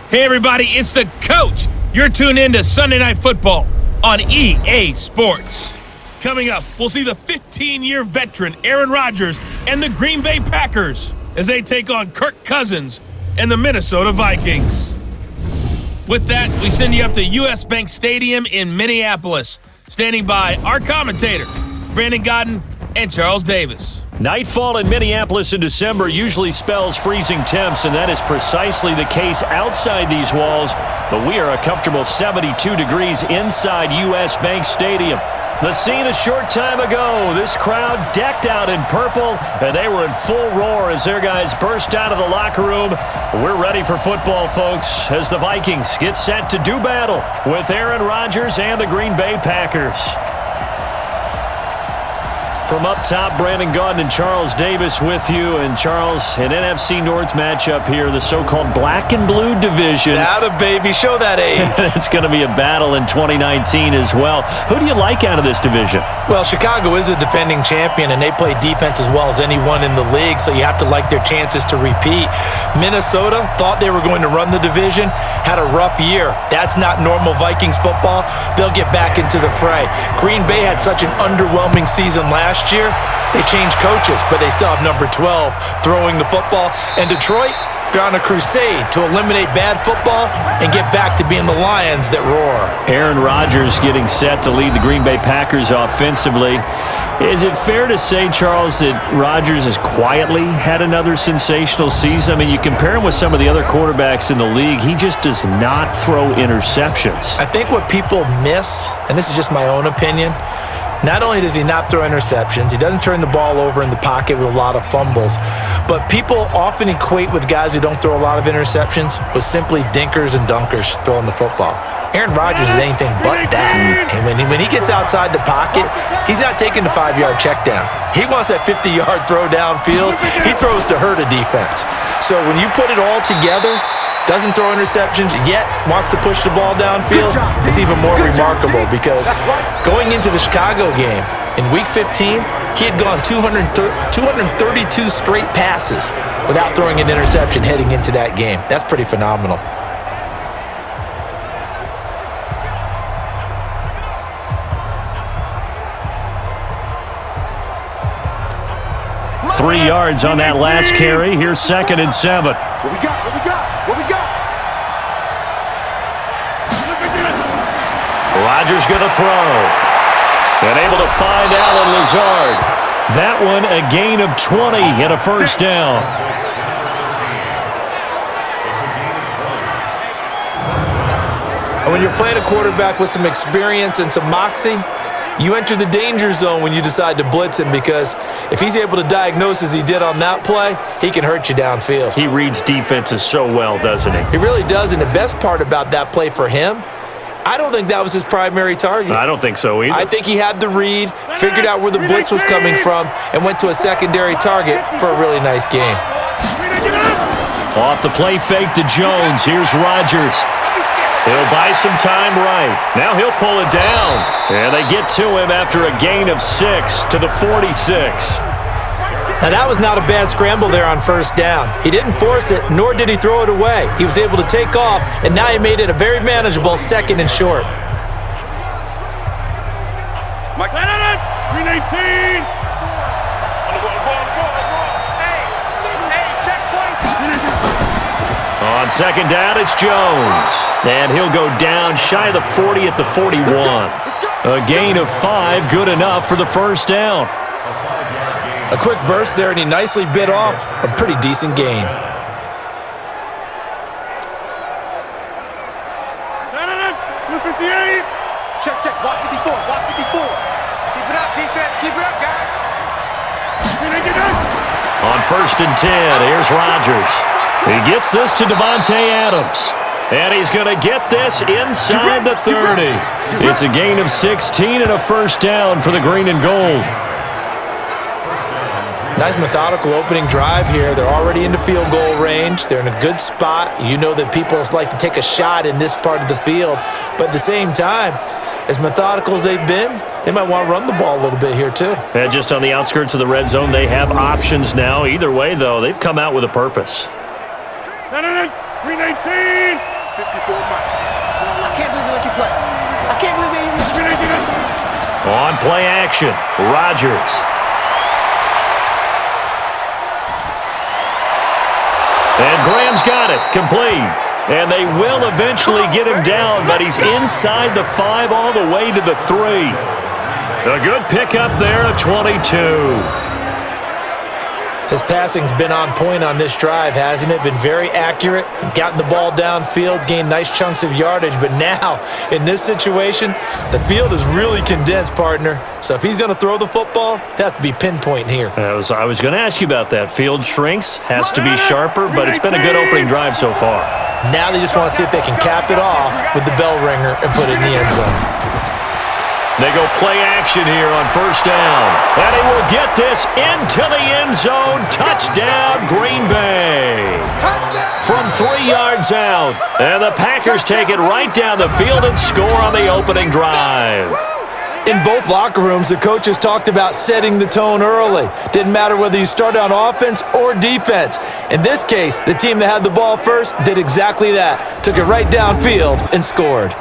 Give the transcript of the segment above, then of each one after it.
Hey everybody, it's the coach. You're tuned in to Sunday Night Football on EA Sports. Coming up, we'll see the 15-year veteran Aaron Rodgers and the Green Bay Packers as they take on Kirk Cousins and the Minnesota Vikings. With that, we send you up to US Bank Stadium in Minneapolis. Standing by our commentators, Brandon Godden and Charles Davis. Nightfall in Minneapolis in December usually spells freezing temps, and that is precisely the case outside these walls. But we are a comfortable 72 degrees inside US Bank Stadium. The scene a short time ago, this crowd decked out in purple, and they were in full roar as their guys burst out of the locker room. We're ready for football, folks, as the Vikings get set to do battle with Aaron Rodgers and the Green Bay Packers. From up top, Brandon Gaudin and Charles Davis with you. And Charles, an NFC North matchup here, the so-called black and blue division. Atta baby, show that age. It's going to be a battle in 2019 as well. Who do you like out of this division? Well, Chicago is a defending champion, and they play defense as well as anyone in the league, so you have to like their chances to repeat. Minnesota thought they were going to run the division, had a rough year. That's not normal Vikings football. They'll get back into the fray. Green Bay had such an underwhelming season last year. They changed coaches, but they still have number 12 throwing the football. And Detroit, they're on a crusade to eliminate bad football and get back to being the Lions that roar. Aaron Rodgers getting set to lead the Green Bay Packers offensively. Is it fair to say, Charles, that Rodgers has quietly had another sensational season? I mean, you compare him with some of the other quarterbacks in the league, he just does not throw interceptions. I think what people miss, and this is just my own opinion, not only does he not throw interceptions, he doesn't turn the ball over in the pocket with a lot of fumbles, but people often equate with guys who don't throw a lot of interceptions with simply dinkers and dunkers throwing the football. Aaron Rodgers is anything but that. And when he gets outside the pocket, he's not taking the 5-yard check down. He wants that 50-yard throw downfield. He throws to hurt a defense. So when you put it all together, doesn't throw interceptions, yet wants to push the ball downfield, it's even more remarkable because going into the Chicago game in Week 15, he had gone 232 straight passes without throwing an interception heading into that game. That's pretty phenomenal. Three yards on that last carry. Here's 2nd and 7. What we got? Rodgers going to throw. And able to find Allen Lazard. That one a gain of 20 and a first down. When you're playing a quarterback with some experience and some moxie, you enter the danger zone when you decide to blitz him because if he's able to diagnose as he did on that play, he can hurt you downfield. He reads defenses so well, doesn't he? He really does, and the best part about that play for him, I don't think that was his primary target. I don't think so either. I think he had the read, figured out where the blitz was coming from, and went to a secondary target for a really nice game. Off the play fake to Jones. Here's Rodgers. He'll buy some time right. Now he'll pull it down. And they get to him after a gain of 6 to the 46. Now that was not a bad scramble there on first down. He didn't force it, nor did he throw it away. He was able to take off, and now he made it a very manageable 2nd and short. Mike, 319. On 2nd down, it's Jones. And he'll go down shy of the 40 at the 41. A gain of 5, good enough for the first down. A quick burst there, and he nicely bit off a pretty decent gain. Check. Watch 54. Keep it up, defense. Keep it up, guys. On 1st and 10, here's Rodgers. He gets this to Davante Adams. And he's going to get this inside the 30. It's a gain of 16 and a first down for the green and gold. Nice methodical opening drive here. They're already into field goal range. They're in a good spot. You know that people like to take a shot in this part of the field. But at the same time, as methodical as they've been, they might want to run the ball a little bit here too. And just on the outskirts of the red zone, they have options now. Either way, though, they've come out with a purpose. 319. 54 miles. I can't believe they let you play. I can't believe they even let you play. On play action, Rodgers. And Graham's got it, complete. And they will eventually get him down, but he's inside the 5 all the way to the 3. A good pickup there at 22. His passing's been on point on this drive, hasn't it? Been very accurate, gotten the ball downfield, gained nice chunks of yardage, but now, in this situation, the field is really condensed, partner. So if he's going to throw the football, it has to be pinpoint here. I was going to ask you about that. Field shrinks, has to be sharper, but it's been a good opening drive so far. Now they just want to see if they can cap it off with the bell ringer and put it in the end zone. They go play action here on first down. And he will get this into the end zone. Touchdown, Green Bay. From 3 yards out. And the Packers take it right down the field and score on the opening drive. In both locker rooms, the coaches talked about setting the tone early. Didn't matter whether you started on offense or defense. In this case, the team that had the ball first did exactly that. Took it right downfield and scored.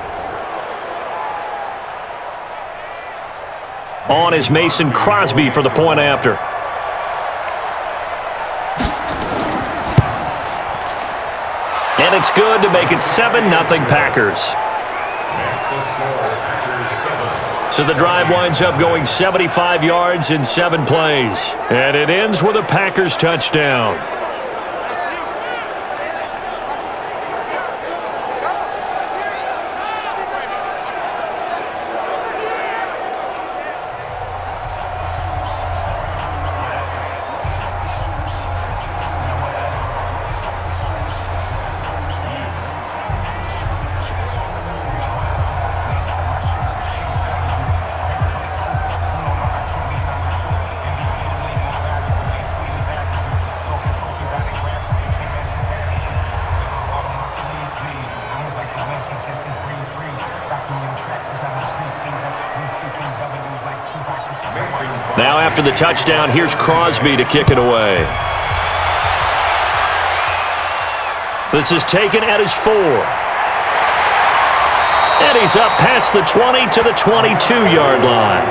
On is Mason Crosby for the point after. And it's good to make it 7-0 Packers. So the drive winds up going 75 yards in 7 plays. And it ends with a Packers touchdown. Now after the touchdown, here's Crosby to kick it away. This is taken at his 4. And he's up past the 20 to the 22-yard line.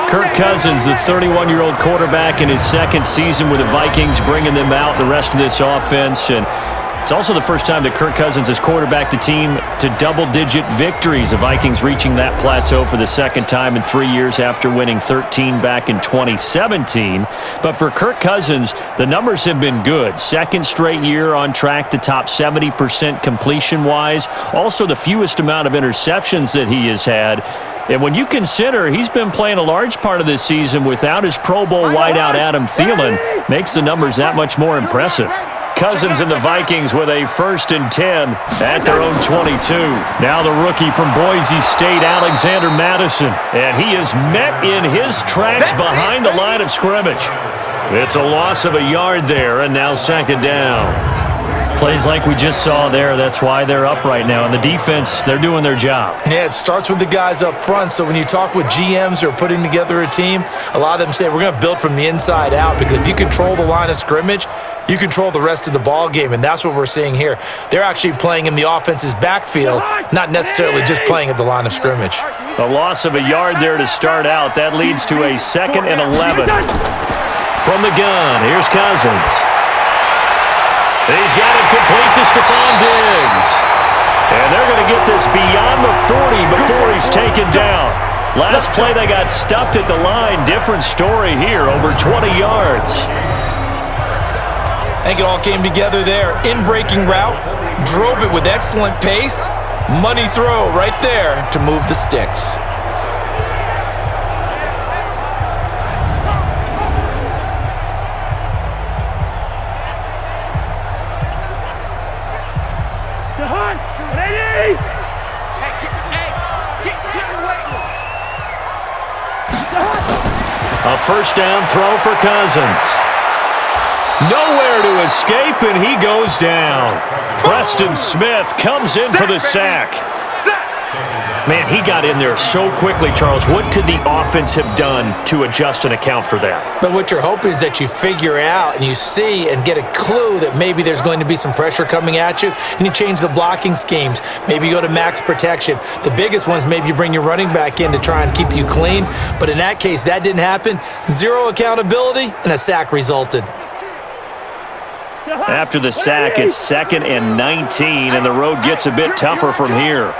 Kirk Cousins, the 31-year-old quarterback in his second season with the Vikings, bringing them out the rest of this offense. And it's also the first time that Kirk Cousins has quarterbacked the team to double-digit victories. The Vikings reaching that plateau for the second time in 3 years after winning 13 back in 2017. But for Kirk Cousins, the numbers have been good. Second straight year on track to top 70% completion-wise. Also the fewest amount of interceptions that he has had. And when you consider he's been playing a large part of this season without his Pro Bowl wideout Adam Thielen, makes the numbers that much more impressive. Cousins and the Vikings with a 1st and 10 at their own 22. Now the rookie from Boise State, Alexander Mattison. And he is met in his tracks behind the line of scrimmage. It's a loss of a yard there, and now 2nd down. Plays like we just saw there, that's why they're up right now. And the defense, they're doing their job. Yeah, it starts with the guys up front. So when you talk with GMs who are putting together a team, a lot of them say we're going to build from the inside out, because if you control the line of scrimmage, you control the rest of the ball game, and that's what we're seeing here. They're actually playing in the offense's backfield, not necessarily just playing at the line of scrimmage. A loss of a yard there to start out. That leads to a 2nd and 11. From the gun, here's Cousins. He's got it complete to Stephon Diggs. And they're going to get this beyond the 40 before he's taken down. Last play, they got stuffed at the line. Different story here, over 20 yards. I think it all came together there. In-breaking route, drove it with excellent pace. Money throw right there to move the sticks. A 1st down throw for Cousins. Nowhere to escape, and he goes down. Preston Smith comes in for the sack. Man, he got in there so quickly, Charles. What could the offense have done to adjust and account for that? But what you're hoping is that you figure out and you see and get a clue that maybe there's going to be some pressure coming at you, and you change the blocking schemes. Maybe you go to max protection. The biggest ones, maybe you bring your running back in to try and keep you clean. But in that case, that didn't happen. Zero accountability, and a sack resulted. After the sack, it's 2nd and 19, and the road gets a bit tougher from here.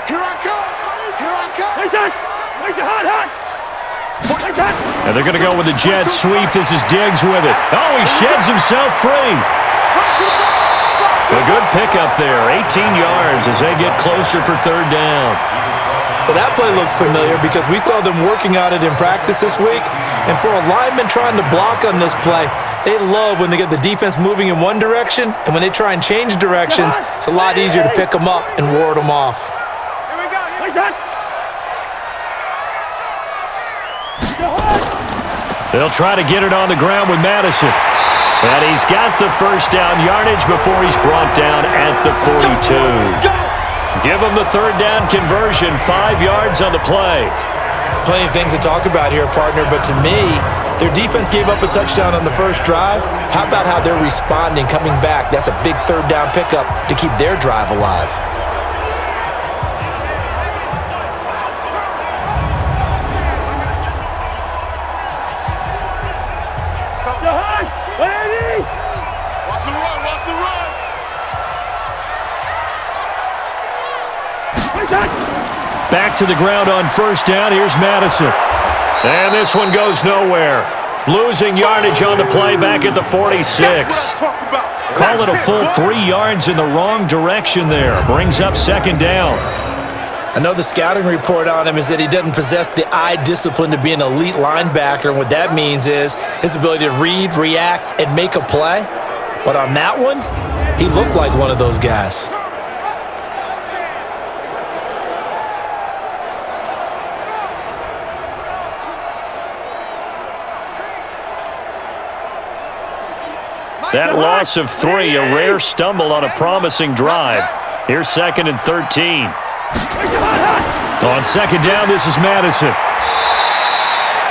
And they're going to go with the jet sweep. This is Diggs with it. Oh, he sheds himself free. A good pickup there. 18 yards as they get closer for 3rd down. Well, that play looks familiar because we saw them working on it in practice this week. And for a lineman trying to block on this play, they love when they get the defense moving in one direction, and when they try and change directions, it's a lot easier to pick them up and ward them off. Here we go. They'll try to get it on the ground with Madison. And he's got the 1st down yardage before he's brought down at the 42. Give him the 3rd down conversion, 5 yards on the play. Plenty of things to talk about here, partner, but to me, their defense gave up a touchdown on the first drive. How about how they're responding, coming back? That's a big 3rd down pickup to keep their drive alive. Back to the ground on 1st down. Here's Madison. And this one goes nowhere. Losing yardage on the play back at the 46. Call it a full 3 yards in the wrong direction there. Brings up 2nd down. I know the scouting report on him is that he doesn't possess the eye discipline to be an elite linebacker, and what that means is his ability to read, react, and make a play. But on that one, he looked like one of those guys. That loss of 3, a rare stumble on a promising drive. Here's 2nd and 13. On 2nd down, this is Madison.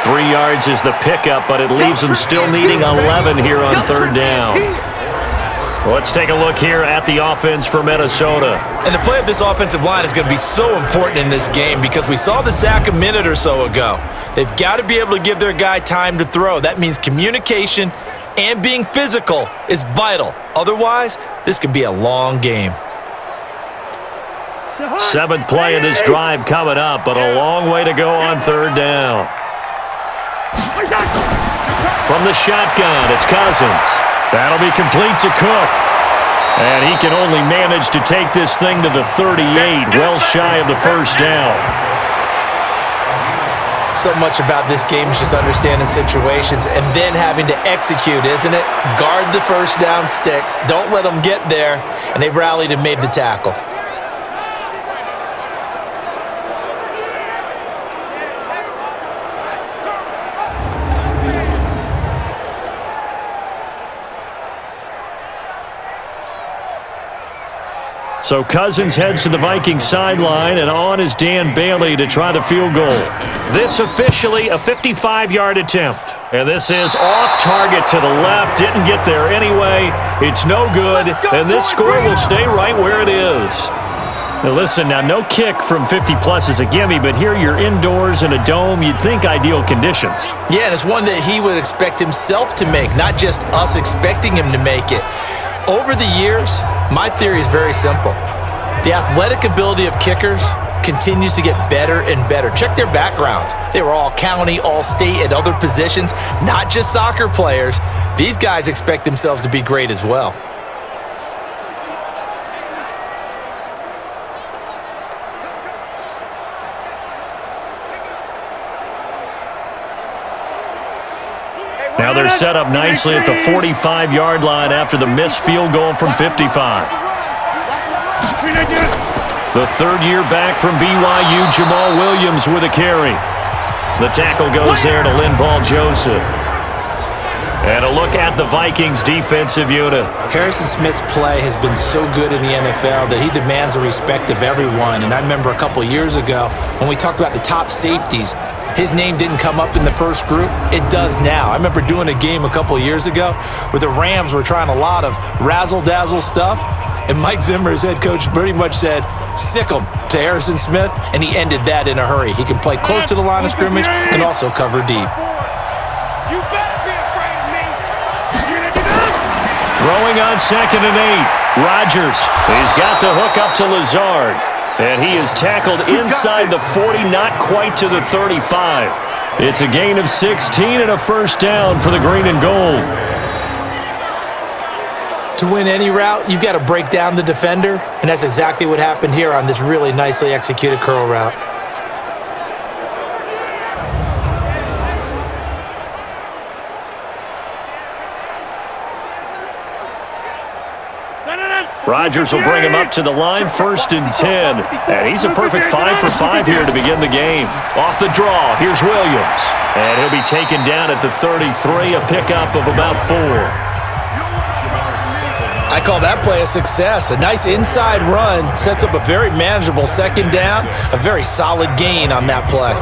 3 yards is the pickup, but it leaves them still needing 11 here on 3rd down. Let's take a look here at the offense for Minnesota. And the play of this offensive line is going to be so important in this game because we saw the sack a minute or so ago. They've got to be able to give their guy time to throw. That means communication and being physical is vital. Otherwise, this could be a long game. 7th play of this drive coming up, but a long way to go on 3rd down. From the shotgun, it's Cousins. That'll be complete to Cook. And he can only manage to take this thing to the 38, well shy of the 1st down. So much about this game is just understanding situations and then having to execute, isn't it? Guard the 1st down sticks. Don't let them get there. And they rallied and made the tackle. So Cousins heads to the Vikings sideline, and on is Dan Bailey to try the field goal. This officially a 55-yard attempt. And this is off target to the left. Didn't get there anyway. It's no good, and this score will stay right where it is. Now listen, now no kick from 50-plus is a gimme, but here you're indoors in a dome. You'd think ideal conditions. Yeah, and it's one that he would expect himself to make, not just us expecting him to make it. Over the years, my theory is very simple. The athletic ability of kickers continues to get better and better. Check their backgrounds. They were all county, all state, at other positions, not just soccer players. These guys expect themselves to be great as well. Now they're set up nicely at the 45-yard line after the missed field goal from 55. The 3rd year back from BYU, Jamal Williams with a carry. The tackle goes there to Linval Joseph. And a look at the Vikings defensive unit. Harrison Smith's play has been so good in the NFL that he demands the respect of everyone. And I remember a couple of years ago when we talked about the top safeties, his name didn't come up in the first group. It does now. I remember doing a game a couple of years ago where the Rams were trying a lot of razzle-dazzle stuff, and Mike Zimmer, his head coach, pretty much said, sick him to Harrison Smith, and he ended that in a hurry. He can play close to the line of scrimmage, can also cover deep. Throwing on 2nd and 8. Rodgers. He's got the hook up to Lazard. And he is tackled inside the 40, not quite to the 35. It's a gain of 16 and a first down for the green and gold. To win any route, you've got to break down the defender, and that's exactly what happened here on this really nicely executed curl route. Rodgers will bring him up to the line, 1st and 10. And he's a perfect 5 for 5 here to begin the game. Off the draw, here's Williams. And he'll be taken down at the 33, a pickup of about 4. I call that play a success. A nice inside run sets up a very manageable 2nd down, a very solid gain on that play.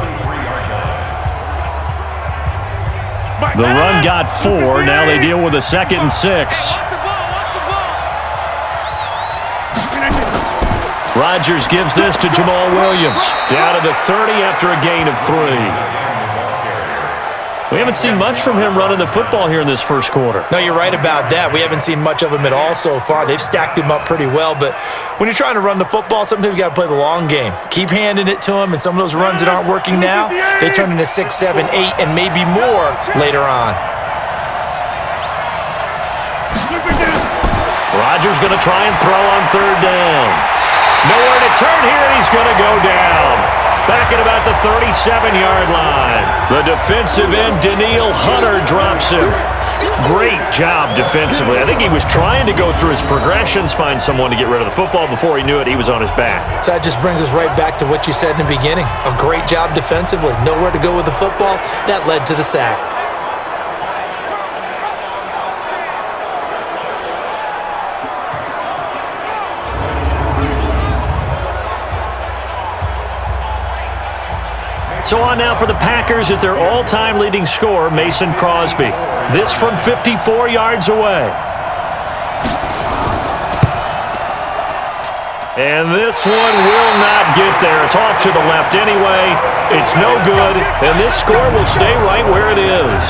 The run got 4. Now they deal with a 2nd and 6. Rodgers gives this to Jamal Williams. Down to the 30 after a gain of 3. We haven't seen much from him running the football here in this first quarter. No, you're right about that. We haven't seen much of him at all so far. They've stacked him up pretty well, but when you're trying to run the football, sometimes you got to play the long game. Keep handing it to him, and some of those runs that aren't working now, they turn into 6, 7, 8, and maybe more later on. Rodgers going to try and throw on 3rd down. Nowhere to turn here, and he's going to go down. Back at about the 37-yard line. The defensive end, Danielle Hunter, drops him. Great job defensively. I think he was trying to go through his progressions, find someone to get rid of the football. Before he knew it, he was on his back. So that just brings us right back to what you said in the beginning. A great job defensively. Nowhere to go with the football. That led to the sack. So on now for the Packers is their all-time leading scorer, Mason Crosby. This from 54 yards away. And this one will not get there. It's off to the left anyway. It's no good, and this score will stay right where it is.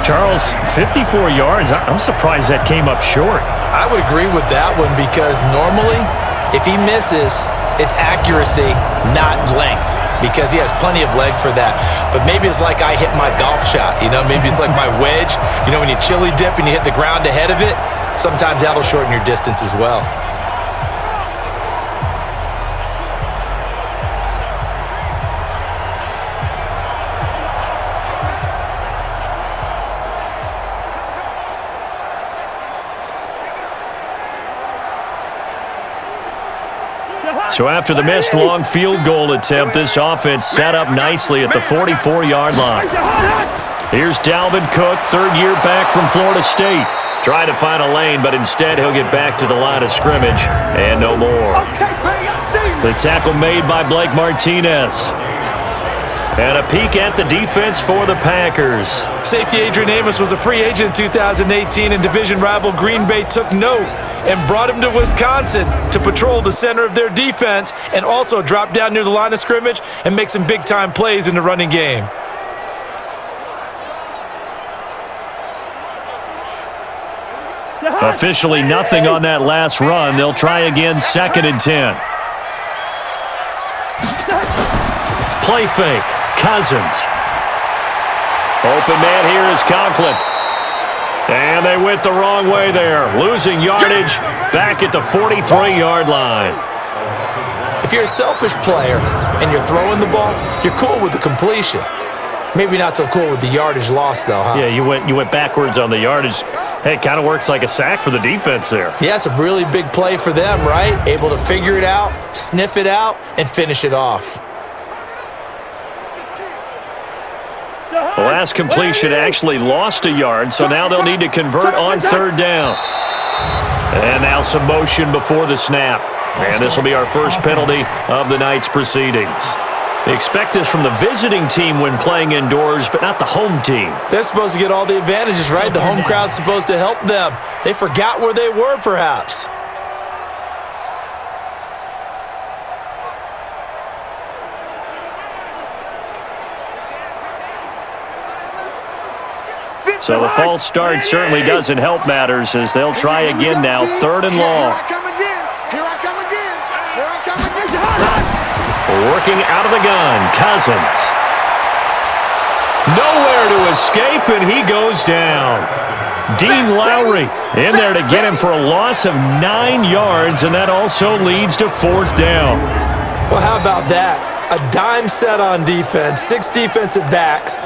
Charles, 54 yards, I'm surprised that came up short. I would agree with that one because normally, if he misses, it's accuracy, not length, because he has plenty of leg for that. But maybe it's like I hit my golf shot, maybe it's like my wedge. When you chili dip and you hit the ground ahead of it, sometimes that'll shorten your distance as well. So after the missed long field goal attempt, this offense set up nicely at the 44-yard line. Here's Dalvin Cook, 3rd year back from Florida State. Trying to find a lane, but instead he'll get back to the line of scrimmage and no more. The tackle made by Blake Martinez. And a peek at the defense for the Packers. Safety Adrian Amos was a free agent in 2018, and division rival Green Bay took note and brought him to Wisconsin to patrol the center of their defense and also drop down near the line of scrimmage and make some big-time plays in the running game. Officially nothing on that last run. They'll try again, 2nd and 10. Play fake. Cousins. Open man here is Conklin. And they went the wrong way there. Losing yardage back at the 43-yard line. If you're a selfish player and you're throwing the ball, you're cool with the completion. Maybe not so cool with the yardage loss, though, huh? Yeah, you went backwards on the yardage. Hey, it kind of works like a sack for the defense there. Yeah, it's a really big play for them, right? Able to figure it out, sniff it out, and finish it off. The last completion actually lost a yard, so now they'll need to convert on third down. And now some motion before the snap. And this will be our first penalty of the night's proceedings. Expect this from the visiting team when playing indoors, but not the home team. They're supposed to get all the advantages, right? The home crowd's supposed to help them. They forgot where they were, perhaps. So the false start certainly doesn't help matters as they'll try again now, third and long. Here I come again. Working out of the gun, Cousins. Nowhere to escape, and he goes down. Dean Lowry in there to get him for a loss of 9 yards, and that also leads to fourth down. Well, how about that? A dime set on defense, 6 defensive backs.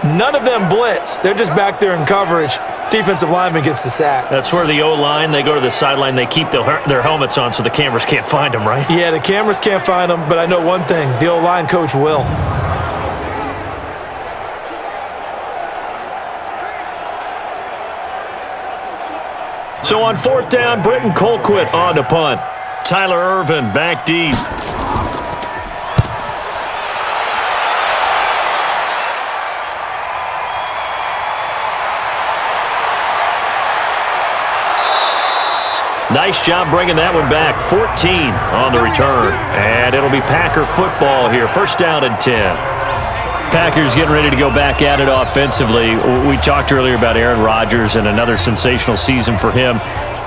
None of them blitz. They're just back there in coverage. Defensive lineman gets the sack. That's where the O-line, they go to the sideline, they keep their helmets on so the cameras can't find them, right? Yeah, the cameras can't find them, but I know one thing. The O-line coach will. So on fourth down, Britton Colquitt on to punt. Tyler Irvin back deep. Nice job bringing that one back. 14 on the return. And it'll be Packer football here. First down and 10. Packers getting ready to go back at it offensively. We talked earlier about Aaron Rodgers and another sensational season for him.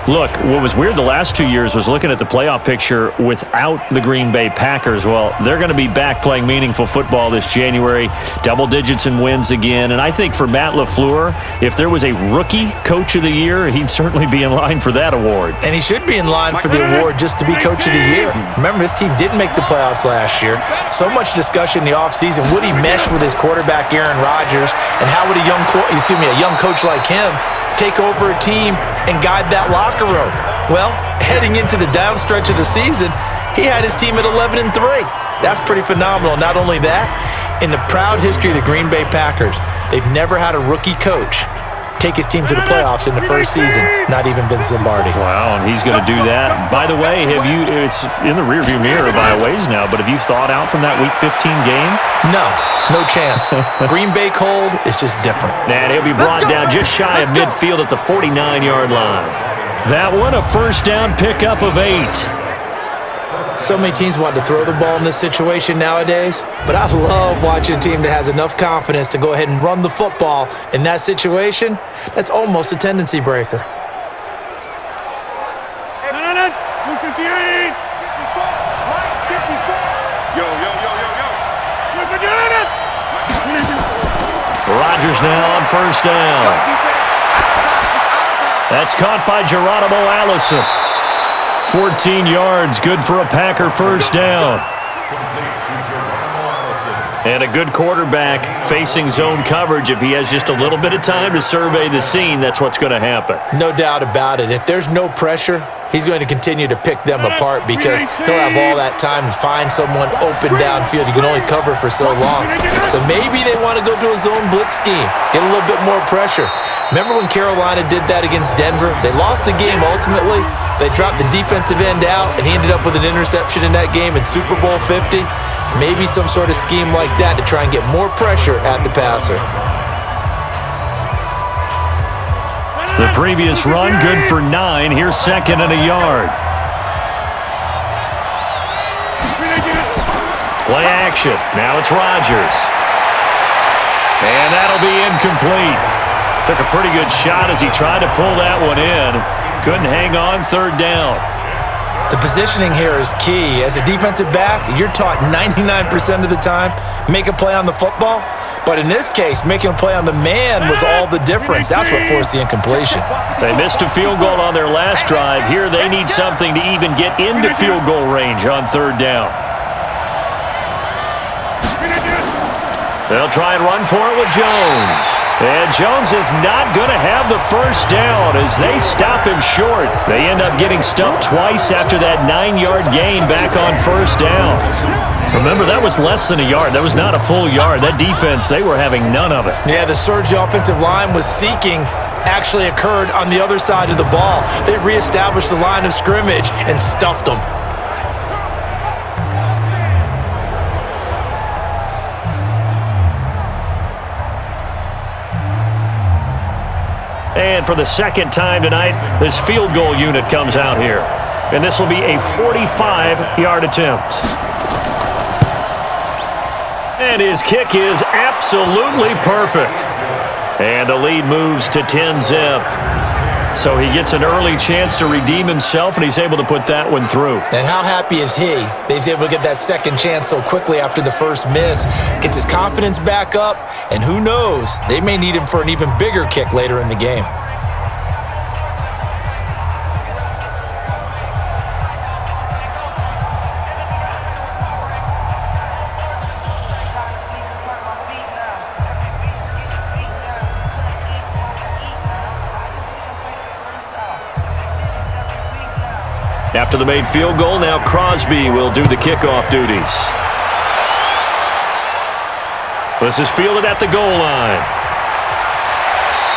Look, what was weird the last 2 years was looking at the playoff picture without the Green Bay Packers. Well, they're going to be back playing meaningful football this January. Double digits in wins again. And I think for Matt LaFleur, if there was a rookie coach of the year, he'd certainly be in line for that award. And he should be in line for the award just to be coach of the year. Remember, his team didn't make the playoffs last year. So much discussion in the offseason. Would he mesh with his quarterback, Aaron Rodgers? And how would a young coach like him take over a team and guide that locker room? Well, heading into the down stretch of the season, he had his team at 11-3. That's pretty phenomenal. Not only that, in the proud history of the Green Bay Packers, they've never had a rookie coach take his team to the playoffs in the first season, not even Vince Lombardi. Wow, and he's going to do that. By the way, it's in the rearview mirror by a ways now, but have you thawed out from that Week 15 game? No chance. Green Bay cold is just different. And he'll be brought down just shy of midfield at the 49-yard line. That one, a first down pickup of 8. So many teams want to throw the ball in this situation nowadays, but I love watching a team that has enough confidence to go ahead and run the football in that situation. That's almost a tendency breaker. Rodgers now on first down. That's caught by Geronimo Allison. 14 yards, good for a Packer first down. And a good quarterback facing zone coverage. If he has just a little bit of time to survey the scene, that's what's going to happen. No doubt about it. If there's no pressure, he's going to continue to pick them apart because he'll have all that time to find someone open downfield. You can only cover for so long. So maybe they want to go to a zone blitz scheme, get a little bit more pressure. Remember when Carolina did that against Denver? They lost the game ultimately. They dropped the defensive end out, and he ended up with an interception in that game in Super Bowl 50. Maybe some sort of scheme like that to try and get more pressure at the passer. The previous run, good for 9. Here's second and a yard. Play action. Now it's Rodgers. And that'll be incomplete. Took a pretty good shot as he tried to pull that one in. Couldn't hang on, third down. The positioning here is key. As a defensive back, you're taught 99% of the time, make a play on the football. But in this case, making a play on the man was all the difference. That's what forced the incompletion. They missed a field goal on their last drive. Here they need something to even get into field goal range on third down. They'll try and run for it with Jones. And Jones is not going to have the first down as they stop him short. They end up getting stumped twice after that 9-yard gain back on first down. Remember, that was less than a yard. That was not a full yard. That defense, they were having none of it. Yeah, the surge the offensive line was seeking actually occurred on the other side of the ball. They reestablished the line of scrimmage and stuffed them. And for the second time tonight, this field goal unit comes out here. And this will be a 45-yard attempt. And his kick is absolutely perfect. And the lead moves to 10-zip. So he gets an early chance to redeem himself, and he's able to put that one through. And how happy is he that he's able to get that second chance so quickly after the first miss? Gets his confidence back up, and who knows, they may need him for an even bigger kick later in the game. After the made field goal, now Crosby will do the kickoff duties. This is fielded at the goal line.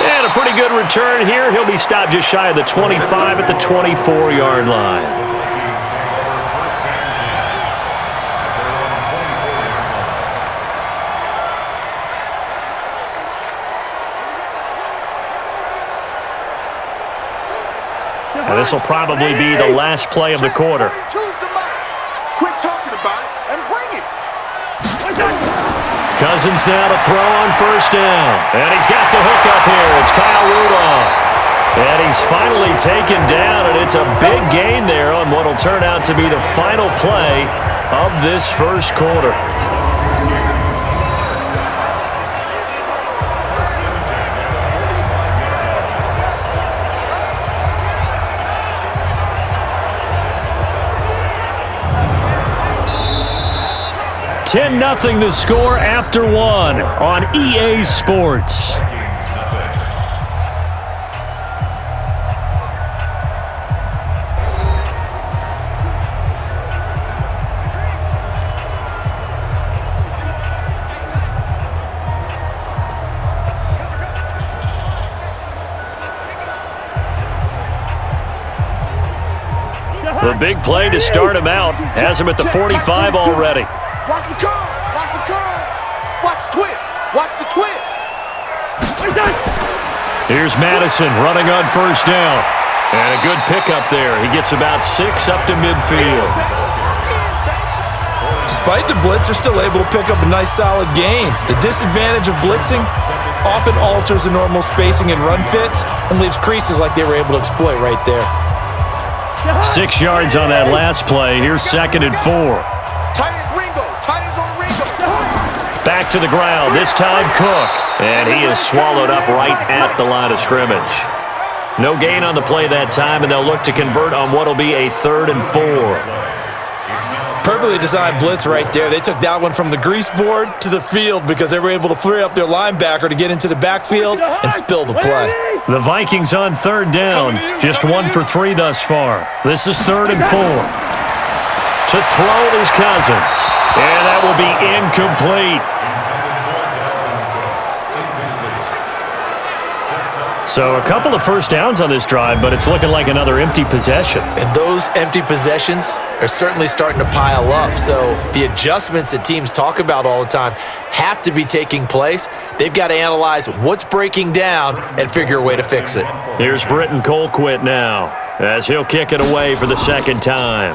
And a pretty good return here. He'll be stopped just shy of the 25 at the 24-yard line. And this will probably be the last play of the quarter. Quit talking about it and bring it. Cousins now to throw on first down. And he's got the hook up here. It's Kyle Rudolph. And he's finally taken down, and it's a big gain there on what will turn out to be the final play of this first quarter. $10-0 the score after one on EA Sports. The big play to start him out has him at the 45 already. Watch the curl. Watch the curl. Watch the twist. Watch the twist. Here's Madison running on first down. And a good pickup there. He gets about 6 up to midfield. Despite the blitz, they're still able to pick up a nice solid gain. The disadvantage of blitzing often alters the normal spacing and run fits and leaves creases like they were able to exploit right there. 6 yards on that last play. Here's 2nd and 4. Back to the ground, this time Cook. And he is swallowed up right at the line of scrimmage. No gain on the play that time, and they'll look to convert on what will be a 3rd and 4. Perfectly designed blitz right there. They took that one from the grease board to the field because they were able to free up their linebacker to get into the backfield and spill the play. The Vikings on 3rd down, just 1 for 3 thus far. This is 3rd and 4. To throw is Cousins, and that will be incomplete. So a couple of first downs on this drive, but it's looking like another empty possession. And those empty possessions are certainly starting to pile up. So the adjustments that teams talk about all the time have to be taking place. They've got to analyze what's breaking down and figure a way to fix it. Here's Britton Colquitt now as he'll kick it away for the 2nd time.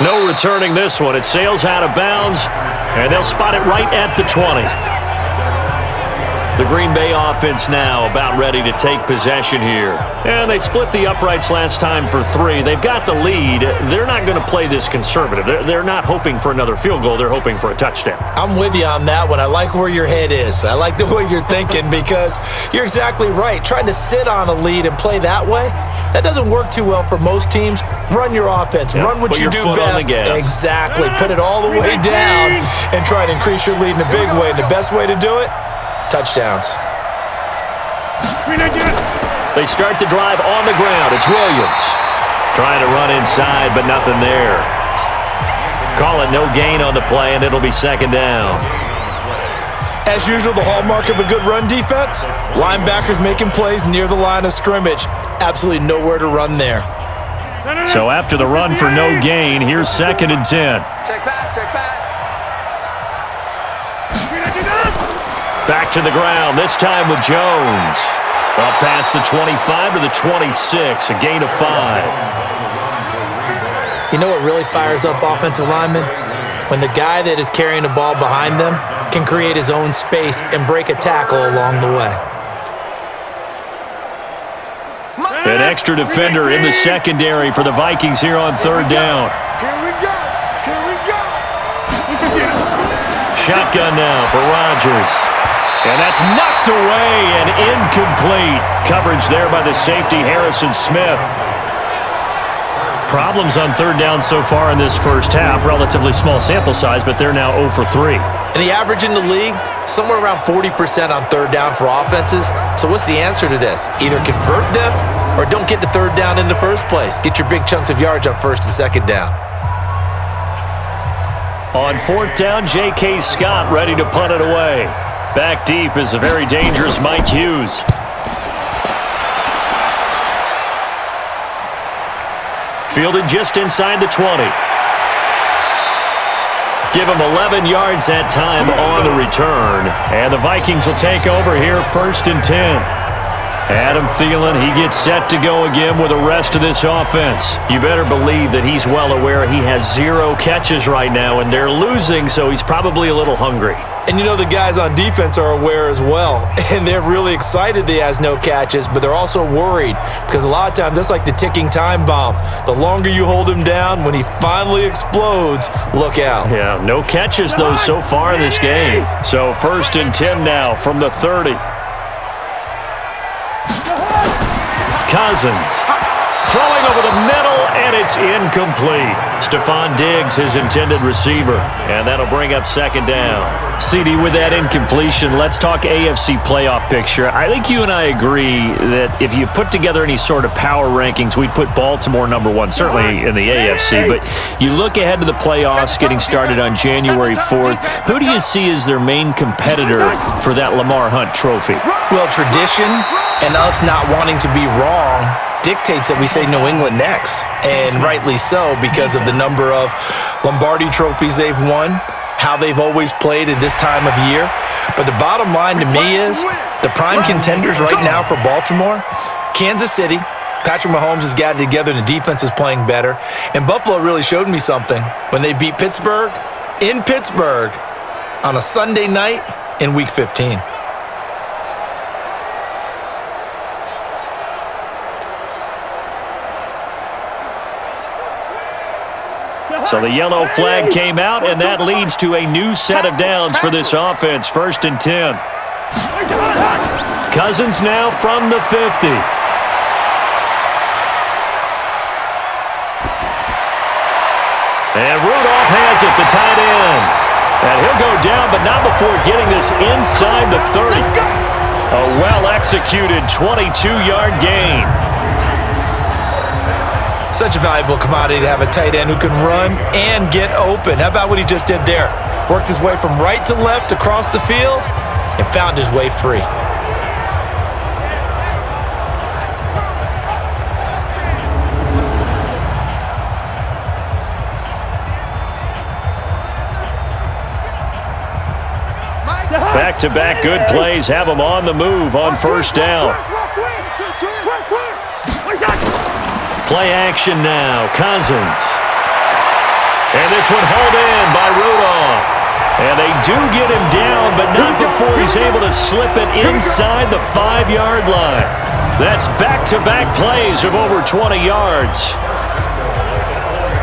No returning this one. It sails out of bounds, and they'll spot it right at the 20. The Green Bay offense now about ready to take possession here. And they split the uprights last time for 3. They've got the lead. They're not going to play this conservative. They're not hoping for another field goal. They're hoping for a touchdown. I'm with you on that one. I like where your head is. I like the way you're thinking because you're exactly right. Trying to sit on a lead and play that way, that doesn't work too well for most teams. Run your offense. Yep, run what you do best. Exactly. Put it all the way down and try to increase your lead in a big way. And the best way to do it, touchdowns. They start the drive on the ground. It's Williams trying to run inside, but nothing there. Call it no gain on the play, and it'll be second down. As usual, the hallmark of a good run defense, linebackers making plays near the line of scrimmage. Absolutely nowhere to run there. So after the run for no gain, here's 2nd and 10. Check back, check back. Back to the ground, this time with Jones. Up past the 25 to the 26, a gain of 5. You know what really fires up offensive linemen? When the guy that is carrying the ball behind them can create his own space and break a tackle along the way. An extra defender in the secondary for the Vikings here on 3rd down. Here we go. Here we go. Shotgun now for Rodgers. And that's knocked away and incomplete. Coverage there by the safety, Harrison Smith. Problems on 3rd down so far in this first half. Relatively small sample size, but they're now 0 for 3. And the average in the league, somewhere around 40% on 3rd down for offenses. So what's the answer to this? Either convert them or don't get to 3rd down in the first place. Get your big chunks of yards on 1st and 2nd down. On 4th down, J.K. Scott ready to punt it away. Back deep is a very dangerous Mike Hughes. Fielded just inside the 20. Give him 11 yards that time on the return. And the Vikings will take over here 1st and 10. Adam Thielen, he gets set to go again with the rest of this offense. You better believe that he's well aware he has 0 catches right now, and they're losing, so he's probably a little hungry. And you know the guys on defense are aware as well, and they're really excited that he has no catches, but they're also worried because a lot of times that's like the ticking time bomb. The longer you hold him down, when he finally explodes, look out. Yeah, no catches, though, so far in this game. So 1st and 10 now from the 30. Cousins throwing over the middle, and it's incomplete. Stephon Diggs, his intended receiver, and that'll bring up 2nd down. CD, with that incompletion, let's talk AFC playoff picture. I think you and I agree that if you put together any sort of power rankings, we'd put Baltimore #1, certainly in the AFC. But you look ahead to the playoffs getting started on January 4th. Who do you see as their main competitor for that Lamar Hunt trophy? Well, tradition and us not wanting to be wrong dictates that we say New England next, and rightly so because of the number of Lombardi trophies they've won, how they've always played at this time of year. But the bottom line to me is the prime contenders right now for Baltimore, Kansas City. Patrick Mahomes has got it together, the defense is playing better, and Buffalo really showed me something when they beat Pittsburgh in Pittsburgh on a Sunday night in Week 15. So the yellow flag came out, and that leads to a new set of downs for this offense. 1st and 10. Cousins now from the 50. And Rudolph has it, the tight end. And he'll go down, but not before getting this inside the 30. A well-executed 22-yard gain. Such a valuable commodity to have a tight end who can run and get open. How about what he just did there? Worked his way from right to left across the field and found his way free. Back-to-back good plays have him on the move on 1st down. Play action now, Cousins. And this one hauled in by Rudolph. And they do get him down, but not before he's able to slip it inside the 5-yard line. That's back-to-back plays of over 20 yards.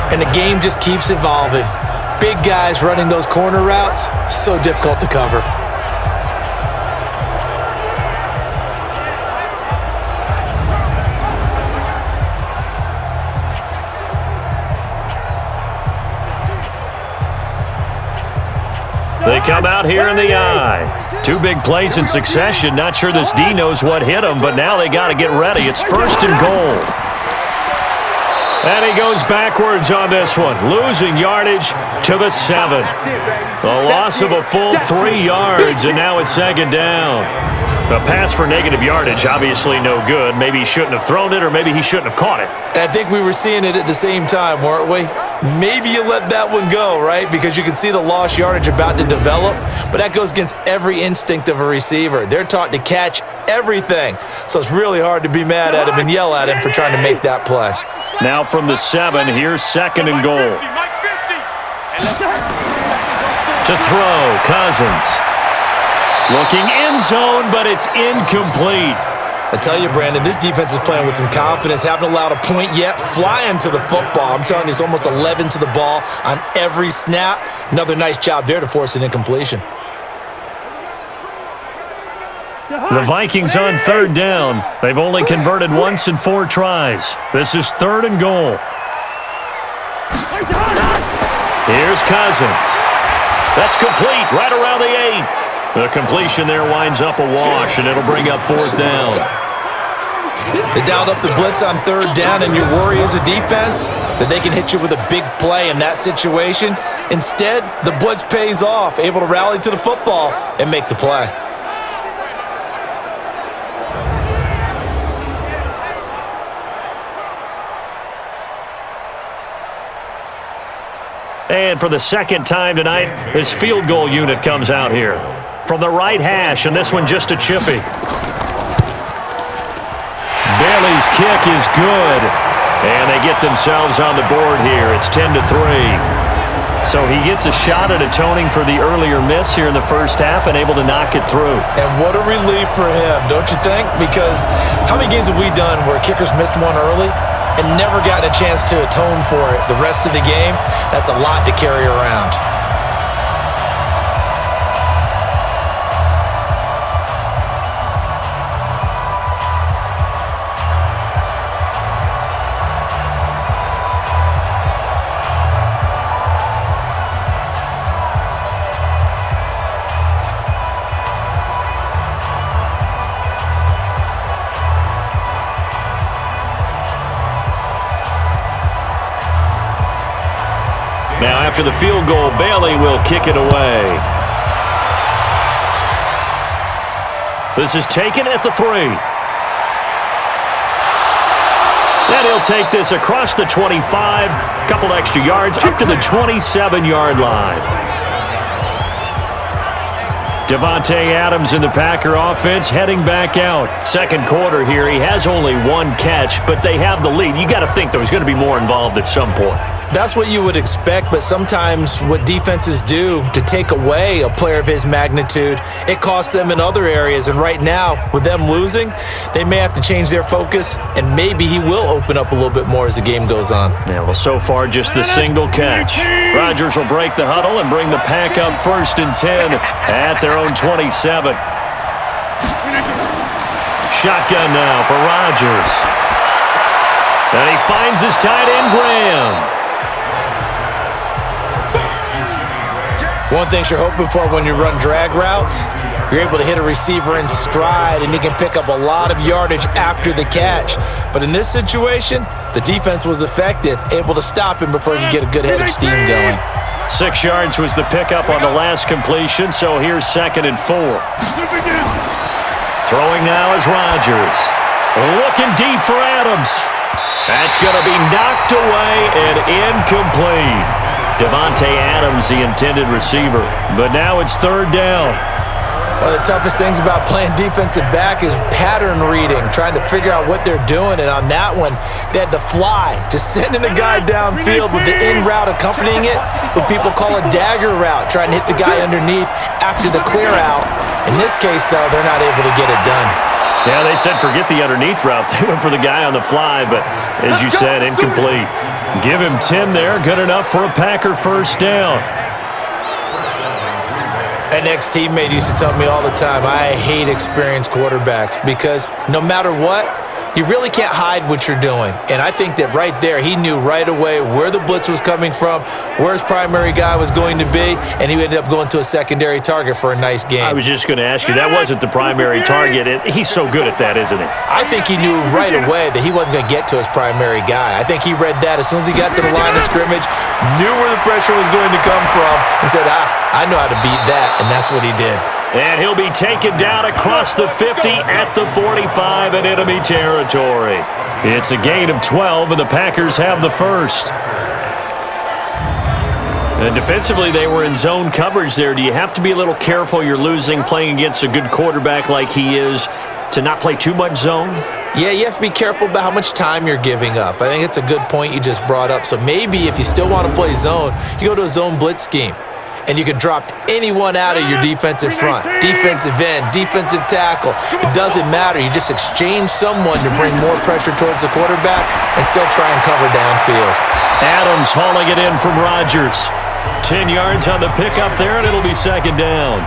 And the game just keeps evolving. Big guys running those corner routes, so difficult to cover. They come out here in the eye. 2 big plays in succession. Not sure this D knows what hit him, but now they got to get ready. It's 1st and goal. And he goes backwards on this one, losing yardage to the 7. A loss of a full 3 yards, and now it's second down. A pass for negative yardage, obviously no good. Maybe he shouldn't have thrown it, or maybe he shouldn't have caught it. I think we were seeing it at the same time, weren't we? Maybe you let that one go, right? Because you can see the lost yardage about to develop, but that goes against every instinct of a receiver. They're taught to catch everything, so it's really hard to be mad at him and yell at him for trying to make that play. Now from the 7, here's second and goal. To throw, Cousins. Looking end zone, but it's incomplete. I tell you, Brandon, this defense is playing with some confidence. Haven't allowed a point yet. Flying to the football. I'm telling you, it's almost 11 to the ball on every snap. Another nice job there to force an incompletion. The Vikings on third down. They've only converted once in 4 tries. This is third and goal. Here's Cousins. That's complete right around the 8. The completion there winds up a wash, and it'll bring up fourth down. They dialed up the blitz on third down, and your worry as a defense that they can hit you with a big play in that situation. Instead, the blitz pays off, able to rally to the football and make the play. And for the second time tonight, this field goal unit comes out here. From the right hash, and this one just a chippy. Bailey's kick is good. And they get themselves on the board here. It's 10-3. So he gets a shot at atoning for the earlier miss here in the first half and able to knock it through. And what a relief for him, don't you think? Because how many games have we done where kickers missed one early and never gotten a chance to atone for it the rest of the game? That's a lot to carry around. Now after the field goal, Bailey will kick it away. This is taken at the 3. And he'll take this across the 25, couple extra yards up to the 27-yard line. Davante Adams in the Packer offense heading back out. Second quarter here, he has only 1 catch, but they have the lead. You got to think there was going to be more involved at some point. That's what you would expect, but sometimes what defenses do to take away a player of his magnitude, it costs them in other areas. And right now, with them losing, they may have to change their focus, and maybe he will open up a little bit more as the game goes on. Yeah, well, so far, just the single catch. Rodgers will break the huddle and bring the Pack up 1st and 10 at their own 27. Shotgun now for Rodgers. And he finds his tight end, Graham. One thing you're hoping for when you run drag routes, you're able to hit a receiver in stride and you can pick up a lot of yardage after the catch. But in this situation, the defense was effective, able to stop him before he could get a good head of steam going. 6 yards was the pickup on the last completion, so here's 2nd and 4. Throwing now is Rodgers. Looking deep for Adams. That's going to be knocked away and incomplete. Davante Adams, the intended receiver. But now it's 3rd down. One of the toughest things about playing defensive back is pattern reading, trying to figure out what they're doing. And on that one, they had to fly, just sending a guy downfield with the in route accompanying it, what people call a dagger route, trying to hit the guy underneath after the clear out. In this case, though, they're not able to get it done. Yeah, they said forget the underneath route. They went for the guy on the fly, but as you said, incomplete. Give him 10 there, good enough for a Packer 1st down. An ex-teammate used to tell me all the time, I hate experienced quarterbacks because no matter what, You really can't hide what you're doing. And I think that right there, he knew right away where the blitz was coming from, where his primary guy was going to be, and he ended up going to a secondary target for a nice game. I was just going to ask you, that wasn't the primary target. He's so good at that, isn't he? I think he knew right away that he wasn't going to get to his primary guy. I think he read that as soon as he got to the line of scrimmage, knew where the pressure was going to come from, and said, I know how to beat that, and that's what he did. And he'll be taken down across the 50 at the 45 in enemy territory. It's a gain of 12, and the Packers have the first. And defensively, they were in zone coverage there. Do you have to be a little careful? You're losing playing against a good quarterback like he is to not play too much zone? Yeah, you have to be careful about how much time you're giving up. I think it's a good point you just brought up. So maybe if you still want to play zone, you go to a zone blitz scheme. And you can drop anyone out of your defensive front, defensive end, defensive tackle. It doesn't matter. You just exchange someone to bring more pressure towards the quarterback and still try and cover downfield. Adams hauling it in from Rodgers. 10 yards on the pickup there, and it'll be second down.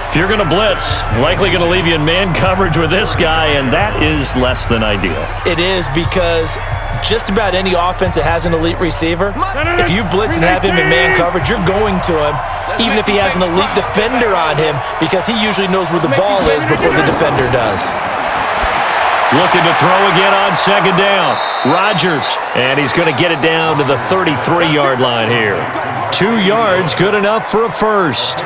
If you're going to blitz, likely going to leave you in man coverage with this guy, and that is less than ideal. It is because just about any offense that has an elite receiver, if you blitz and have him in man coverage, you're going to him, even if he has an elite defender on him, because he usually knows where the ball is before the defender does. Looking to throw again on second down. Rodgers, and he's going to get it down to the 33-yard line here. 2 yards, good enough for a first.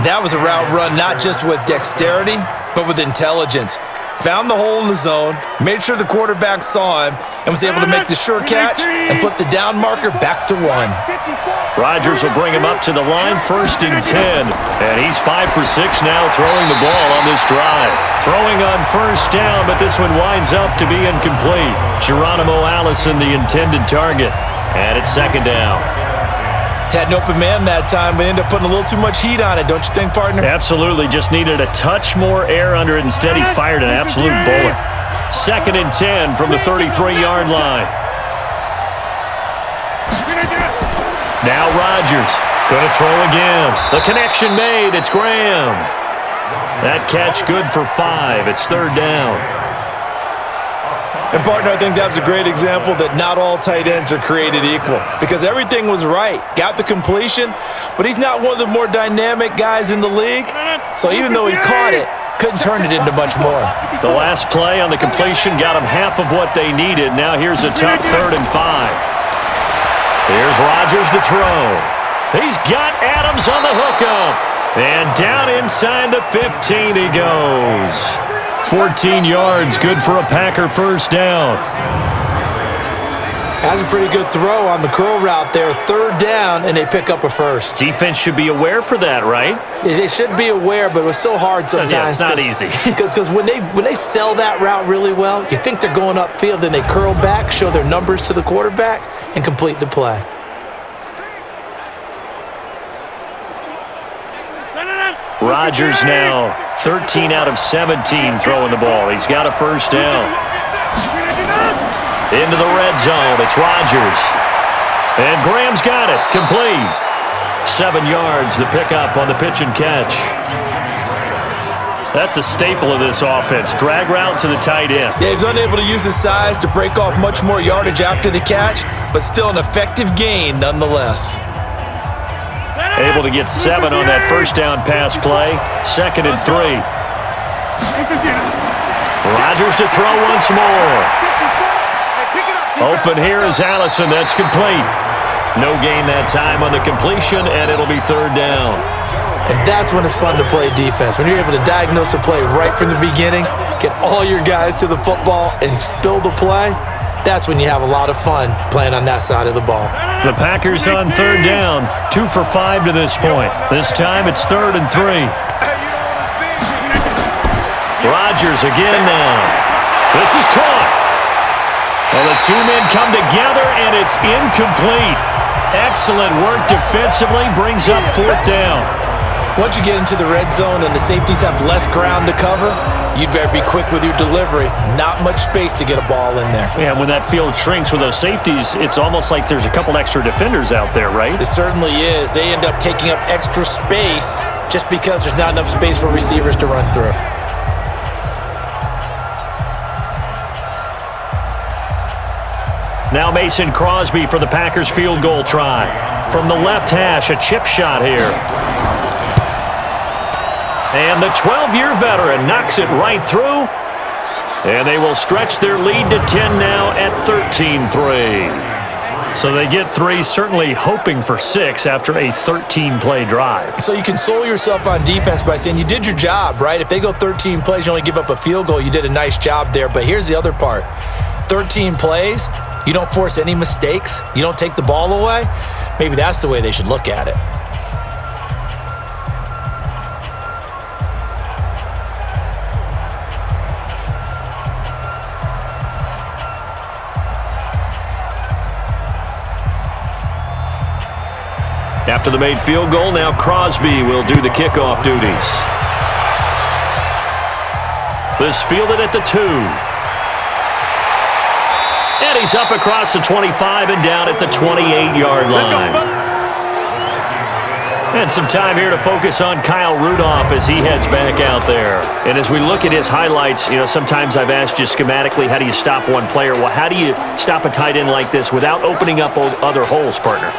That was a route run not just with dexterity, but with intelligence. Found the hole in the zone, made sure the quarterback saw him, and was able to make the sure catch and flip the down marker back to 1. Rodgers will bring him up to the line, 1st and 10. And he's 5 for 6 now throwing the ball on this drive. Throwing on 1st down, but this one winds up to be incomplete. Geronimo Allison, the intended target. And it's 2nd down. Had an open man that time, but ended up putting a little too much heat on it, don't you think, partner? Absolutely. Just needed a touch more air under it. Instead, he fired an absolute bullet. 2nd and 10 from the 33-yard line. Now Rodgers going to throw again. The connection made. It's Graham. That catch good for 5. It's 3rd down. And, partner, I think that's a great example that not all tight ends are created equal because everything was right. Got the completion, but he's not one of the more dynamic guys in the league. So even though he caught it, couldn't turn it into much more. The last play on the completion got him half of what they needed. Now here's a tough 3rd and 5. Here's Rodgers to throw. He's got Adams on the hookup. And down inside the 15 he goes. 14 yards, good for a Packer 1st down. That's a pretty good throw on the curl route there. 3rd down, and they pick up a first. Defense should be aware for that, right? They should be aware, but it was so hard sometimes. Yeah, it's not easy. Because when they sell that route really well, you think they're going upfield, then they curl back, show their numbers to the quarterback, and complete the play. Rodgers now 13 out of 17 throwing the ball. He's got a 1st down. Into the red zone. It's Rodgers. And Graham's got it. Complete. 7 yards, the pickup on the pitch and catch. That's a staple of this offense. Drag route to the tight end. Yeah, he's unable to use his size to break off much more yardage after the catch, but still an effective gain nonetheless. Able to get 7 on that 1st down pass play. 2nd and 3. Rodgers to throw once more. Open here is Allison. That's complete. No gain that time on the completion, and it'll be 3rd down. And that's when it's fun to play defense. When you're able to diagnose a play right from the beginning, get all your guys to the football, and spill the play, that's when you have a lot of fun playing on that side of the ball. The Packers on 3rd down, 2 for 5 to this point. This time it's 3rd and 3. Rodgers again now. This is caught. Well, the 2 men come together, and it's incomplete. Excellent work defensively, brings up 4th down. Once you get into the red zone and the safeties have less ground to cover, you'd better be quick with your delivery. Not much space to get a ball in there. Yeah, when that field shrinks with those safeties, it's almost like there's a couple extra defenders out there, right? It certainly is. They end up taking up extra space just because there's not enough space for receivers to run through. Now Mason Crosby for the Packers field goal try. From the left hash, a chip shot here. And the 12-year veteran knocks it right through. And they will stretch their lead to 10 now at 13-3. So they get 3, certainly hoping for 6 after a 13-play drive. So you console yourself on defense by saying you did your job, right? If they go 13 plays, you only give up a field goal, you did a nice job there. But here's the other part. 13 plays, you don't force any mistakes, you don't take the ball away. Maybe that's the way they should look at it. After the made field goal, now Crosby will do the kickoff duties. This fielded at the 2. And he's up across the 25 and down at the 28-yard line. And some time here to focus on Kyle Rudolph as he heads back out there. And as we look at his highlights, sometimes I've asked you schematically, how do you stop one player? Well, how do you stop a tight end like this without opening up other holes, partner?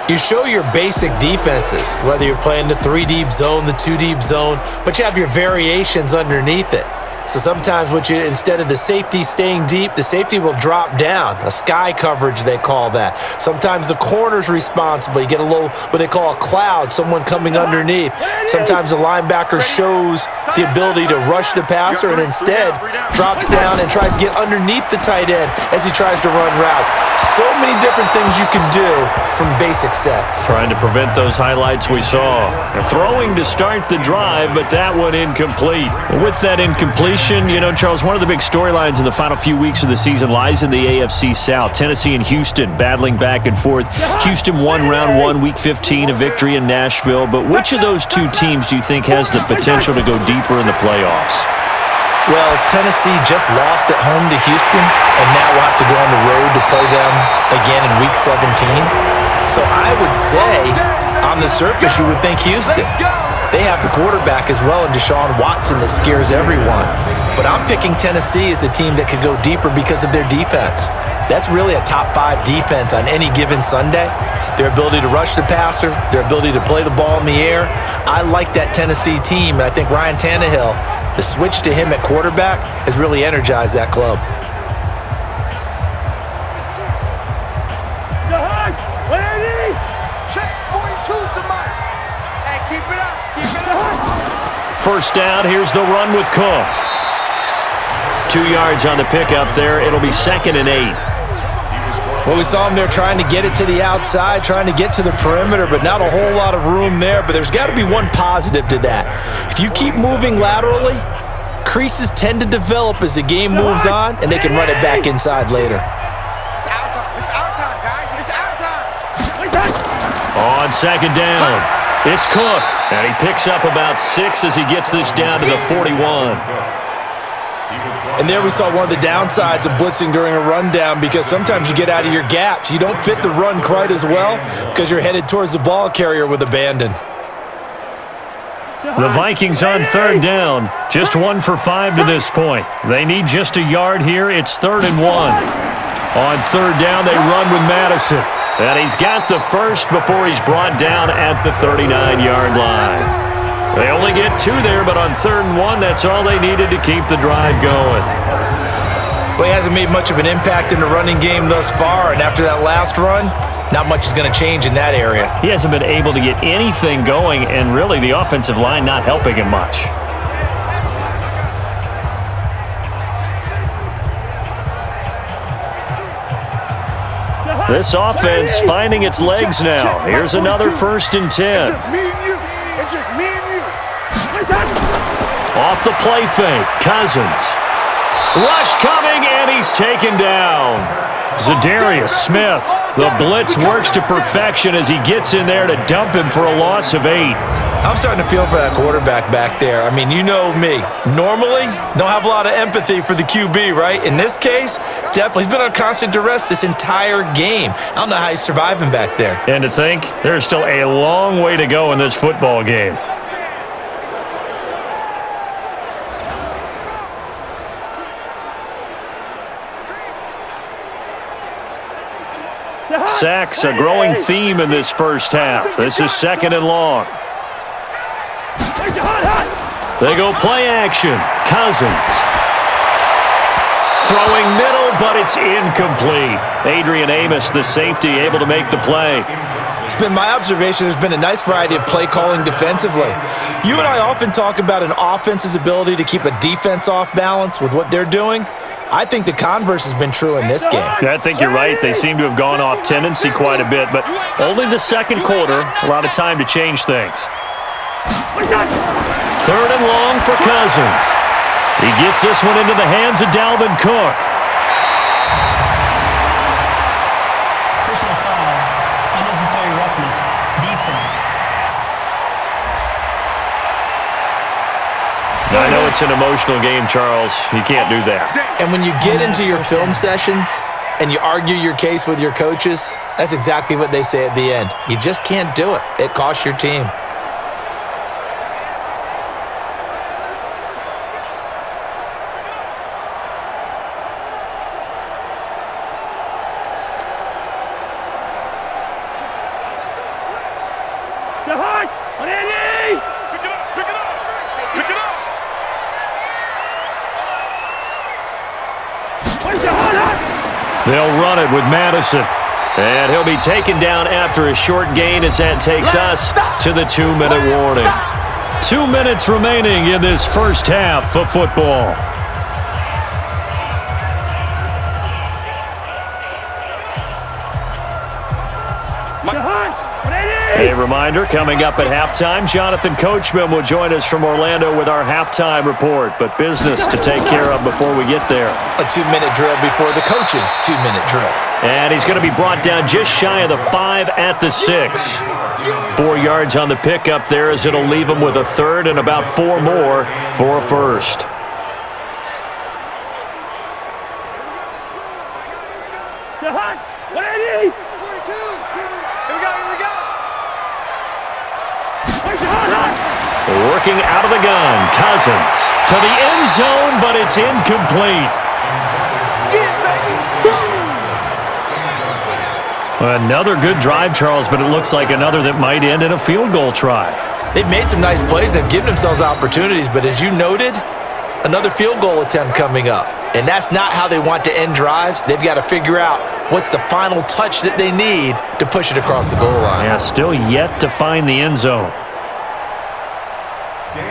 You show your basic defenses, whether you're playing the 3-deep zone, the 2-deep zone, but you have your variations underneath it. So sometimes instead of the safety staying deep, the safety will drop down. A sky coverage, they call that. Sometimes the corner's responsible. You get a little, what they call a cloud, someone coming underneath. Sometimes the linebacker shows the ability to rush the passer and instead drops down and tries to get underneath the tight end as he tries to run routes. So many different things you can do from basic sets. Trying to prevent those highlights we saw. Throwing to start the drive, but that one incomplete. With that incompletion, Charles, one of the big storylines in the final few weeks of the season lies in the AFC South. Tennessee and Houston battling back and forth. Houston won round 1, week 15, a victory in Nashville. But which of those two teams do you think has the potential to go deeper in the playoffs? Well, Tennessee just lost at home to Houston, and now we'll have to go on the road to play them again in week 17. So I would say, on the surface, you would think Houston. They have the quarterback as well in Deshaun Watson that scares everyone. But I'm picking Tennessee as the team that could go deeper because of their defense. That's really a top 5 defense on any given Sunday. Their ability to rush the passer, their ability to play the ball in the air. I like that Tennessee team, and I think Ryan Tannehill, the switch to him at quarterback, has really energized that club. First down, here's the run with Cook. 2 yards on the pickup there. It'll be 2nd and 8. Well, we saw him there trying to get it to the outside, trying to get to the perimeter, but not a whole lot of room there. But there's got to be one positive to that. If you keep moving laterally, creases tend to develop as the game moves on, and they can run it back inside later. It's our time. It's our time, guys. It's our time. On 2nd down, it's Cook. And he picks up about 6 as he gets this down to the 41. And there we saw one of the downsides of blitzing during a rundown, because sometimes you get out of your gaps. You don't fit the run quite as well because you're headed towards the ball carrier with abandon. The Vikings on 3rd down. Just 1 for 5 to this point. They need just a yard here. It's 3rd and 1. On 3rd down, they run with Madison. And he's got the first before he's brought down at the 39-yard line. They only get 2 there, but on 3rd and 1, that's all they needed to keep the drive going. Well, he hasn't made much of an impact in the running game thus far, and after that last run, not much is going to change in that area. He hasn't been able to get anything going, and really the offensive line not helping him much. This offense finding its legs now. Here's another 1st and 10. It's just me and you. It's just me and you. Off the play fake, Cousins. Rush coming, and he's taken down. Zadarius Smith. The blitz works to perfection as he gets in there to dump him for a loss of 8. I'm starting to feel for that quarterback back there. I mean, you know me. Normally, don't have a lot of empathy for the QB, right? In this case, definitely. He's been on constant duress this entire game. I don't know how he's surviving back there. And to think, there's still a long way to go in this football game. Sacks, a growing theme in this first half. This is 2nd and long. They go play action. Cousins. Throwing middle, but it's incomplete. Adrian Amos, the safety, able to make the play. It's been my observation there's been a nice variety of play calling defensively. You and I often talk about an offense's ability to keep a defense off balance with what they're doing. I think the converse has been true in this game. I think you're right. They seem to have gone off tendency quite a bit, but only the second quarter, a lot of time to change things. 3rd and long for Cousins. He gets this one into the hands of Dalvin Cook. Personal foul, unnecessary roughness, defense. Now, I know it's an emotional game, Charles. You can't do that. And when you get into your film sessions and you argue your case with your coaches, that's exactly what they say at the end. You just can't do it. It costs your team. They'll run it with Madison. And he'll be taken down after a short gain as that takes us to the 2-minute warning. 2 minutes remaining in this first half of football. A reminder, coming up at halftime, Jonathan Coachman will join us from Orlando with our halftime report, but business to take care of before we get there. A 2-minute drill before the coach's 2-minute drill. And he's going to be brought down just shy of the 5 at the 6. 4 yards on the pickup there as it'll leave him with a 3rd and about 4 more for a 1st. Working out of the gun, Cousins to the end zone, but it's incomplete. Another good drive, Charles, but it looks like another that might end in a field goal try. They've made some nice plays. They've given themselves opportunities, but as you noted, another field goal attempt coming up. And that's not how they want to end drives. They've got to figure out what's the final touch that they need to push it across the goal line. Yeah, still yet to find the end zone.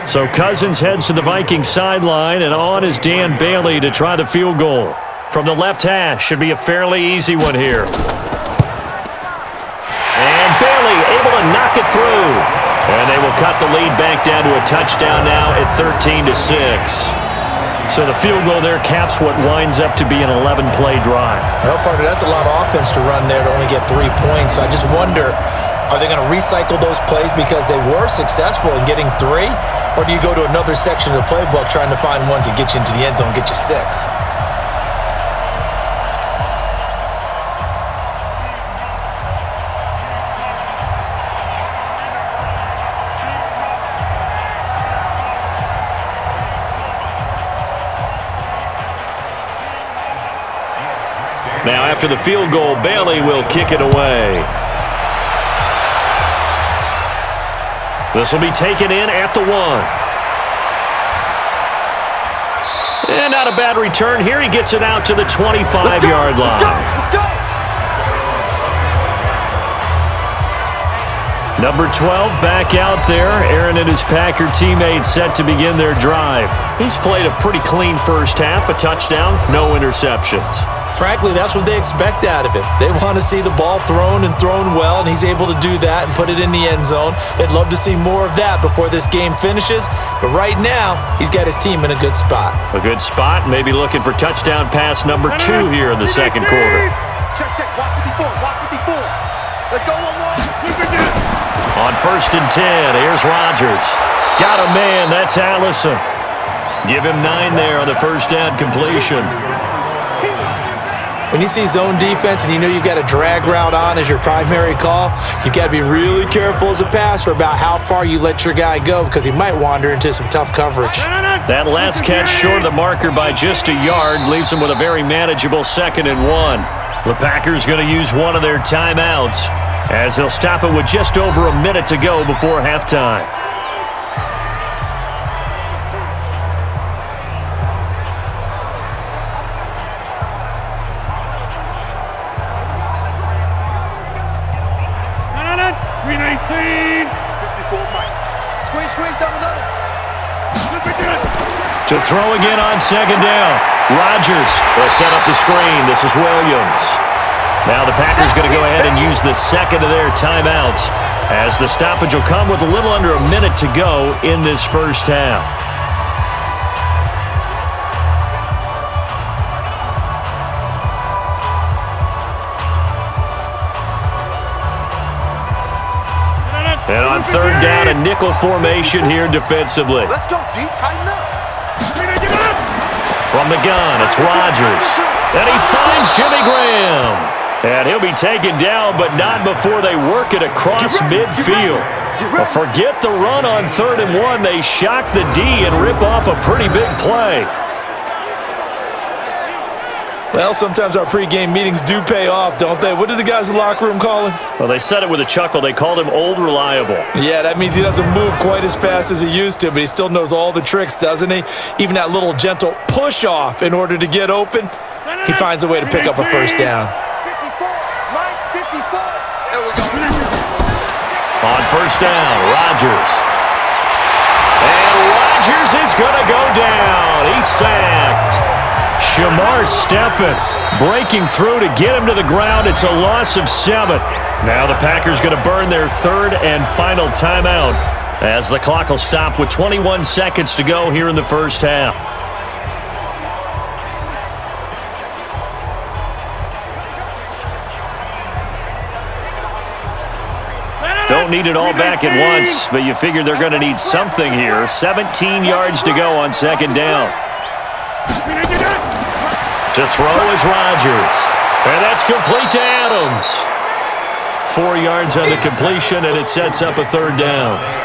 So Cousins heads to the Vikings sideline, and on is Dan Bailey to try the field goal. From the left hash, should be a fairly easy one here. And Bailey able to knock it through. And they will cut the lead back down to a touchdown now at 13-6. So the field goal there caps what winds up to be an 11-play drive. Well, partner, that's a lot of offense to run there to only get 3 points. So I just wonder, are they going to recycle those plays because they were successful in getting 3? Or do you go to another section of the playbook trying to find ones that get you into the end zone and get you 6? Now after the field goal, Bailey will kick it away. This will be taken in at the 1. And not a bad return here. He gets it out to the 25-yard line. Number 12 back out there. Aaron and his Packer teammates set to begin their drive. He's played a pretty clean first half, a touchdown, no interceptions. Frankly, that's what they expect out of him. They want to see the ball thrown and thrown well, and he's able to do that and put it in the end zone. They'd love to see more of that before this game finishes, but right now, he's got his team in a good spot. A good spot, maybe looking for touchdown pass number 2 here in the second quarter. Check, watch 54, watch 54. Let's go 1-1. On 1st and 10, here's Rodgers. Got a man, that's Allison. Give him 9 there on the first down completion. When you see zone defense and you know you've got a drag route on as your primary call, you've got to be really careful as a passer about how far you let your guy go because he might wander into some tough coverage. That last catch short of the marker by just a yard leaves him with a very manageable 2nd and 1. The Packers going to use one of their timeouts as they'll stop it with just over a minute to go before halftime. Squeeze, double. To throw again on second down. Rodgers will set up the screen. This is Williams. Now the Packers going to go ahead and use the second of their timeouts as the stoppage will come with a little under a minute to go in this first half. And on third down, a nickel formation here defensively. Let's go, D. Tighten up. From the gun, it's Rodgers. And he finds Jimmy Graham. And he'll be taken down, but not before they work it across midfield. Well, forget the run on 3rd and 1. They shock the D and rip off a pretty big play. Well, sometimes our pregame meetings do pay off, don't they? What do the guys in the locker room call him? Well, they said it with a chuckle. They called him Old Reliable. Yeah, that means he doesn't move quite as fast as he used to, but he still knows all the tricks, doesn't he? Even that little gentle push-off in order to get open, he finds a way to pick up a first down. 54, right, 54. There we go. On first down, Rodgers. And Rodgers is going to go down. He's sacked. Shamar Stephen breaking through to get him to the ground. It's a loss of 7. Now the Packers going to burn their 3rd and final timeout as the clock will stop with 21 seconds to go here in the first half. Don't need it all back at once, but you figure they're going to need something here. 17 yards to go on second down. To throw is Rodgers. And that's complete to Adams. 4 yards on the completion, and it sets up a 3rd down.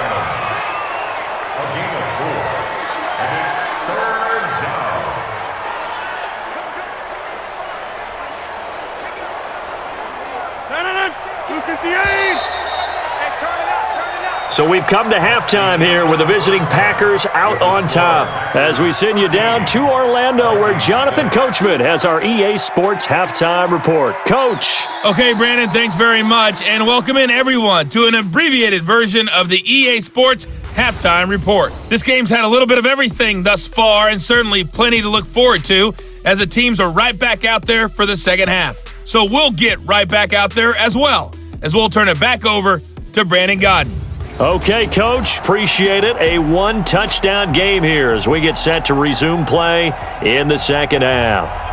So we've come to halftime here with the visiting Packers out on top as we send you down to Orlando where Jonathan Coachman has our EA Sports Halftime Report. Coach. Okay, Brandon, thanks very much, and welcome in everyone to an abbreviated version of the EA Sports Halftime Report. This game's had a little bit of everything thus far and certainly plenty to look forward to as the teams are right back out there for the second half. So we'll get right back out there as well as we'll turn it back over to Brandon Godden. Okay, Coach, appreciate it. A 1-touchdown game here as we get set to resume play in the second half.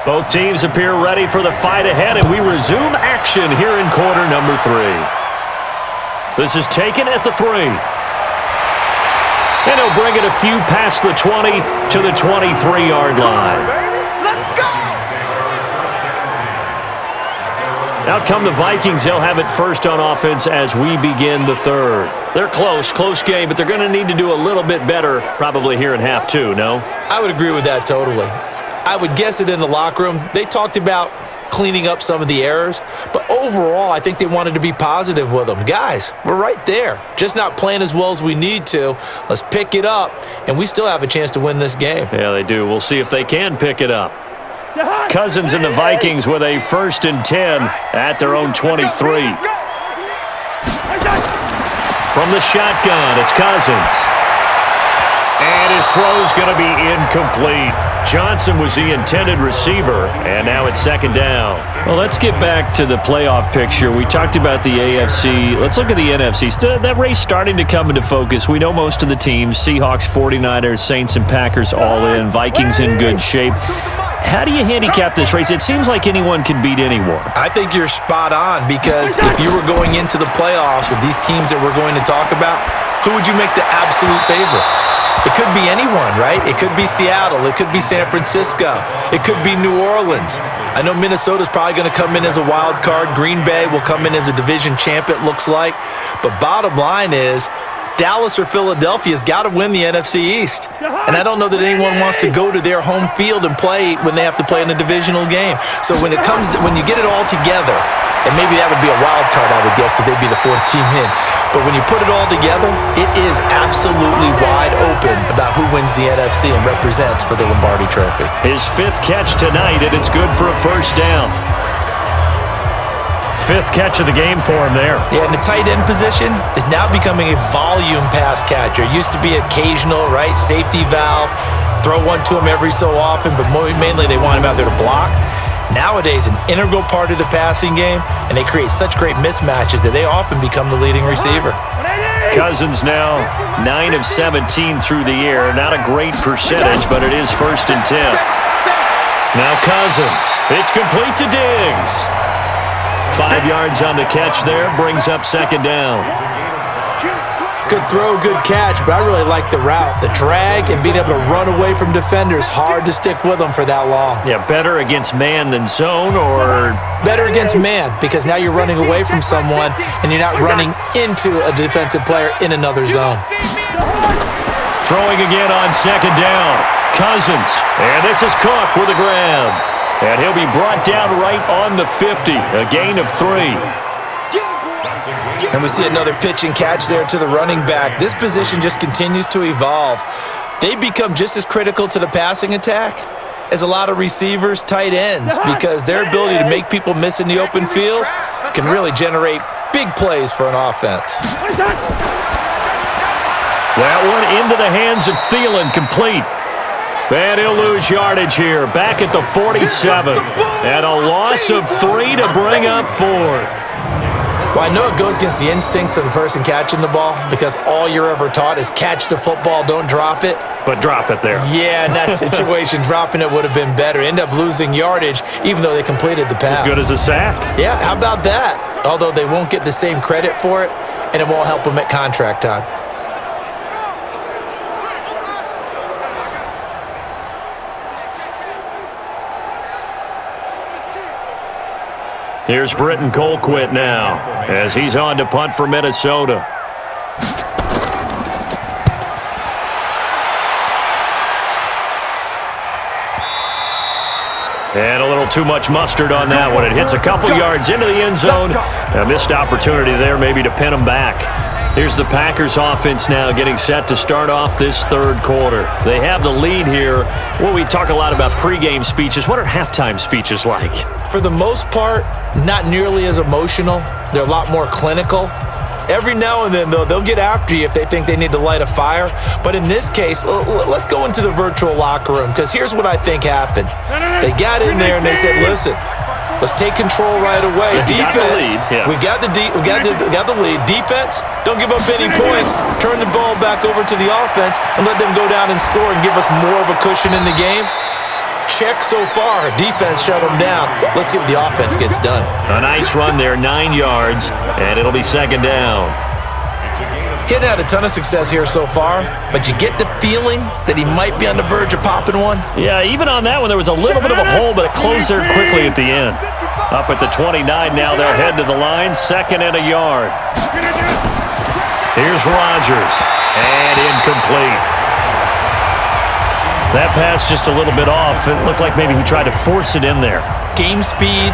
Both teams appear ready for the fight ahead, and we resume action here in quarter number 3. This is taken at the 3. And he'll bring it a few past the 20 to the 23-yard line. Let's go! Out come the Vikings. They'll have it first on offense as we begin the 3rd. They're close game, but they're going to need to do a little bit better probably here in half 2, no? I would agree with that totally. I would guess it in the locker room. They talked about cleaning up some of the errors, but overall, I think they wanted to be positive with them. Guys, we're right there, just not playing as well as we need to. Let's pick it up, and we still have a chance to win this game. Yeah, they do. We'll see if they can pick it up. Cousins and the Vikings with a 1st and 10 at their own 23. From the shotgun, it's Cousins. And his throw's going to be incomplete. Johnson was the intended receiver, and now it's second down. Well, let's get back to the playoff picture. We talked about the AFC. Let's look at the NFC. That race starting to come into focus. We know most of the teams, Seahawks, 49ers, Saints, and Packers all in. Vikings in good shape. How do you handicap this race? It seems like anyone can beat anyone. I think you're spot on, because if you were going into the playoffs with these teams that we're going to talk about, who would you make the absolute favorite? It could be anyone, right? It could be Seattle. It could be San Francisco. It could be New Orleans. I know Minnesota's probably going to come in as a wild card. Green Bay will come in as a division champ, it looks like. But bottom line is, Dallas or Philadelphia's got to win the NFC East. And I don't know that anyone wants to go to their home field and play when they have to play in a divisional game. So when you get it all together, and maybe that would be a wild card, I would guess, because they'd be the fourth team in. But when you put it all together, it is absolutely wide open about who wins the NFC and represents for the Lombardi Trophy. His fifth catch tonight, and it's good for a first down. Fifth catch of the game for him there. Yeah, and the tight end position is now becoming a volume pass catcher. It used to be occasional, right? Safety valve, throw one to him every so often, but mainly they want him out there to block. Nowadays, an integral part of the passing game, and they create such great mismatches that they often become the leading receiver. Cousins now 9 of 17 through the air. Not a great percentage, but it is 1st and 10. Now Cousins. It's complete to Diggs. 5 yards on the catch there, brings up second down. Good throw, good catch, but I really like the route. The drag and being able to run away from defenders, hard to stick with them for that long. Yeah, better against man than zone, or? Better against man, because now you're running away from someone and you're not running into a defensive player in another zone. Throwing again on second down. Cousins, and this is Cook with a grab. And he'll be brought down right on the 50, a gain of 3. And we see another pitch and catch there to the running back. This position just continues to evolve. They become just as critical to the passing attack as a lot of receivers, tight ends, because their ability to make people miss in the open field can really generate big plays for an offense. That one into the hands of Thielen, complete. And he'll lose yardage here, back at the 47. And a loss of 3 to bring up 4th. Well, I know it goes against the instincts of the person catching the ball, because all you're ever taught is catch the football, don't drop it. But drop it there. Yeah, in that situation, dropping it would have been better. End up losing yardage, even though they completed the pass. As good as a sack. Yeah, how about that? Although they won't get the same credit for it, and it won't help them at contract time. Here's Britton Colquitt now, as he's on to punt for Minnesota. And a little too much mustard on that one. It hits a couple yards into the end zone. A missed opportunity there maybe to pin him back. Here's the Packers offense now getting set to start off this third quarter. They have the lead here. Well, we talk a lot about pregame speeches. What are halftime speeches like? For the most part, not nearly as emotional. They're a lot more clinical. Every now and then, though, they'll get after you if they think they need to light a fire. But in this case, let's go into the virtual locker room, because here's what I think happened. They got in there and they said, listen, let's take control right away. Defense, we got the lead. Defense, don't give up any points. Turn the ball back over to the offense and let them go down and score and give us more of a cushion in the game. Check so far. Defense shut them down. Let's see what the offense gets done. A nice run there, 9 yards, and it'll be second down. Getting had a ton of success here so far, but you get the feeling that he might be on the verge of popping one. Yeah, even on that one, there was a little bit of a hole, but it closed there quickly at the end. Up at the 29 now, they'll head to the line, 2nd and a yard. Here's Rodgers, and incomplete. That pass just a little bit off. It looked like maybe he tried to force it in there. Game speed,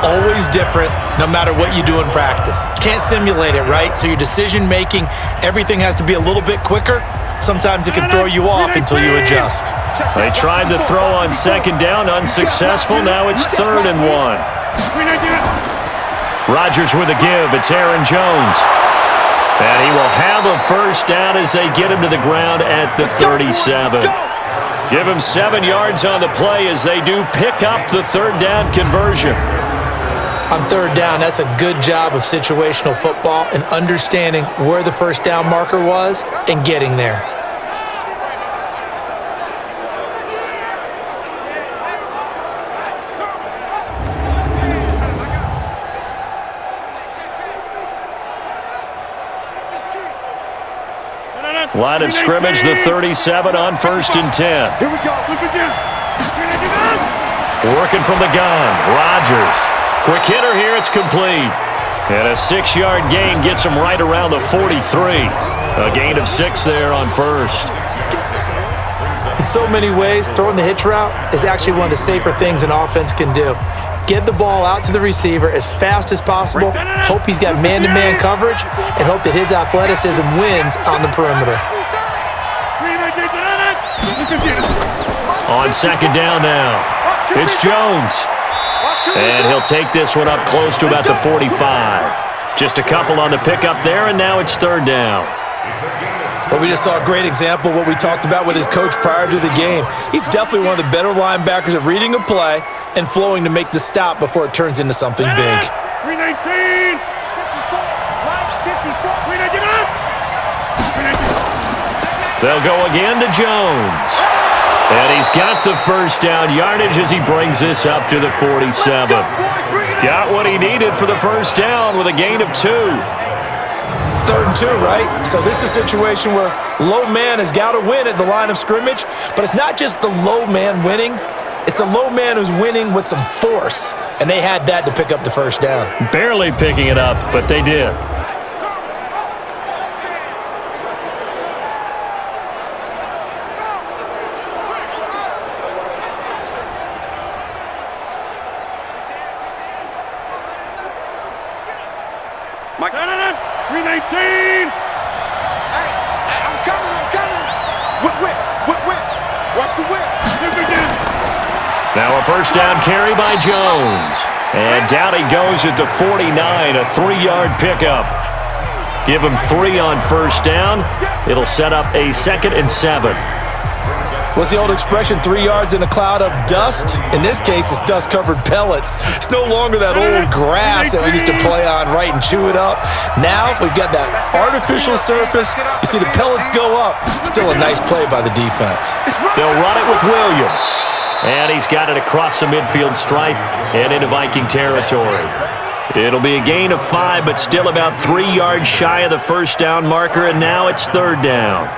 always different, no matter what you do in practice. Can't simulate it, right? So your decision-making, everything has to be a little bit quicker. Sometimes it can throw you off until you adjust. They tried to throw on second down, unsuccessful. Now it's 3rd and 1. Rodgers with a give. It's Aaron Jones. And he will have a first down as they get him to the ground at the 37. Give him 7 yards on the play as they do pick up the third down conversion. On third down, that's a good job of situational football and understanding where the first down marker was and getting there. Line of scrimmage, the 37 on 1st and 10. Here we go. Working from the gun, Rodgers. Quick hitter here, it's complete. And a 6-yard gain gets him right around the 43. A gain of 6 there on 1st. In so many ways, throwing the hitch route is actually one of the safer things an offense can do. Get the ball out to the receiver as fast as possible, hope he's got man-to-man coverage, and hope that his athleticism wins on the perimeter. On 2nd down now, it's Jones. And he'll take this one up close to about the 45. Just a couple on the pickup there, and now it's 3rd down. But we just saw a great example of what we talked about with his coach prior to the game. He's definitely one of the better linebackers at reading a play and flowing to make the stop before it turns into something big. 319. They'll go again to Jones. And he's got the first down yardage as he brings this up to the 47. Got what he needed for the first down with a gain of 2. 3rd and 2, right? So this is a situation where low man has got to win at the line of scrimmage, but it's not just the low man winning. It's the low man who's winning with some force, and they had that to pick up the first down. Barely picking it up, but they did. Mike. 319. Hey, I'm coming. Whip. Watch the whip. Now a first down carry by Jones. And down he goes at the 49, a 3-yard pickup. Give him 3 on first down. It'll set up a 2nd and 7. What's the old expression, 3 yards in a cloud of dust? In this case, it's dust-covered pellets. It's no longer that old grass that we used to play on, right, and chew it up. Now we've got that artificial surface. You see the pellets go up. Still a nice play by the defense. They'll run it with Williams. And he's got it across the midfield stripe and into Viking territory. It'll be a gain of 5, but still about 3 yards shy of the first down marker, and now it's 3rd down.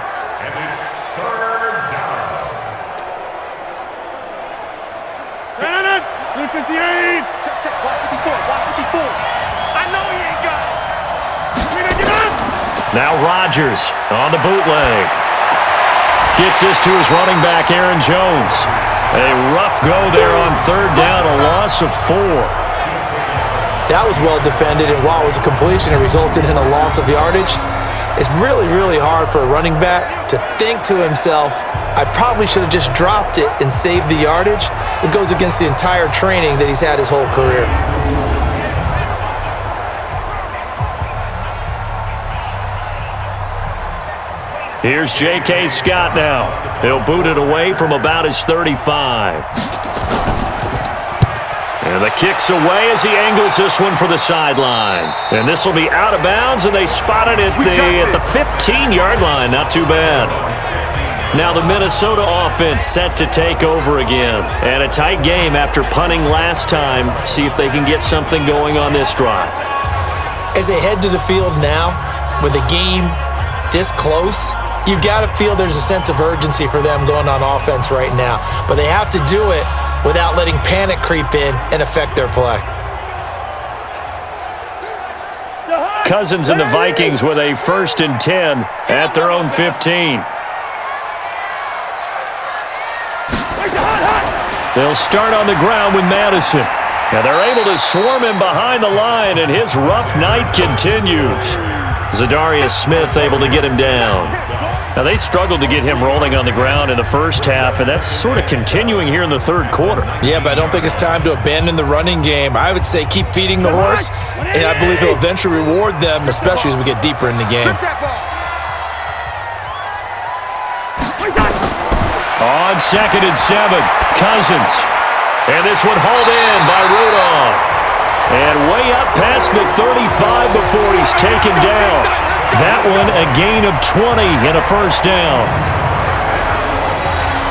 Now Rodgers on the bootleg. Gets this to his running back, Aaron Jones. A rough go there on 3rd down, a loss of 4. That was well defended, and while it was a completion, it resulted in a loss of yardage. It's really, really hard for a running back to think to himself, I probably should have just dropped it and saved the yardage. It goes against the entire training that he's had his whole career. Here's J.K. Scott now. He'll boot it away from about his 35. And the kick's away as he angles this one for the sideline. And this will be out of bounds, and they spot it at the 15-yard line. Not too bad. Now the Minnesota offense set to take over again. And a tight game after punting last time. See if they can get something going on this drive. As they head to the field now, with the game this close, you've got to feel there's a sense of urgency for them going on offense right now. But they have to do it without letting panic creep in and affect their play. Cousins and the Vikings with a 1st and 10 at their own 15. They'll start on the ground with Madison. Now they're able to swarm him behind the line, and his rough night continues. Zadarius Smith able to get him down. Now, they struggled to get him rolling on the ground in the first half, and that's sort of continuing here in the third quarter. Yeah, but I don't think it's time to abandon the running game. I would say keep feeding the horse, and I believe he'll eventually reward them, especially as we get deeper in the game. On 2nd and 7, Cousins. And this one hauled in by Rudolph. And way up past the 35 before he's taken down. That one a gain of 20 and a first down.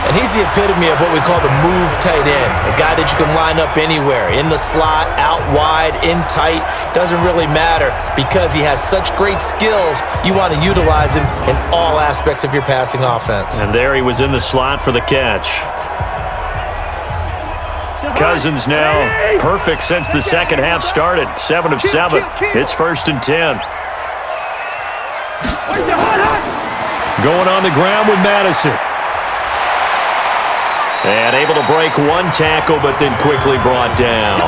And he's the epitome of what we call the move tight end, a guy that you can line up anywhere, in the slot, out wide, in tight, doesn't really matter because he has such great skills. You want to utilize him in all aspects of your passing offense. And there he was in the slot for the catch. Cousins now perfect since the second half started. 7 of 7. It's 1st and 10. Going on the ground with Madison. And able to break one tackle, but then quickly brought down.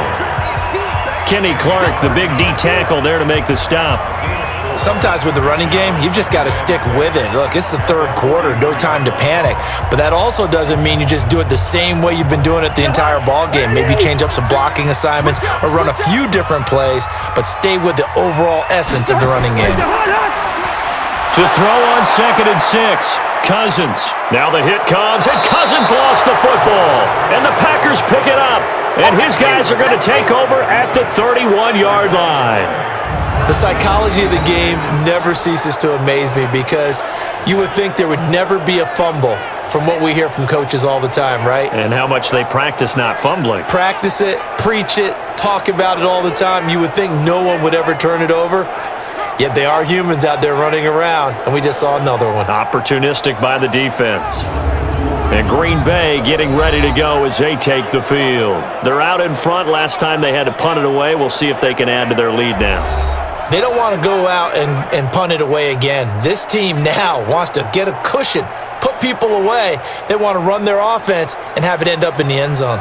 Kenny Clark, the big D tackle there to make the stop. Sometimes with the running game, you've just got to stick with it. Look, it's the third quarter, no time to panic. But that also doesn't mean you just do it the same way you've been doing it the entire ball game. Maybe change up some blocking assignments or run a few different plays, but stay with the overall essence of the running game. To throw on 2nd and 6, Cousins. Now the hit comes, and Cousins lost the football. And the Packers pick it up. And his guys are going to take over at the 31-yard line. The psychology of the game never ceases to amaze me because you would think there would never be a fumble from what we hear from coaches all the time, right? And how much they practice not fumbling. Practice it, preach it, talk about it all the time. You would think no one would ever turn it over. Yet they are humans out there running around, and we just saw another one. Opportunistic by the defense. And Green Bay getting ready to go as they take the field. They're out in front. Last time they had to punt it away. We'll see if they can add to their lead now. They don't want to go out and punt it away again. This team now wants to get a cushion, put people away. They want to run their offense and have it end up in the end zone.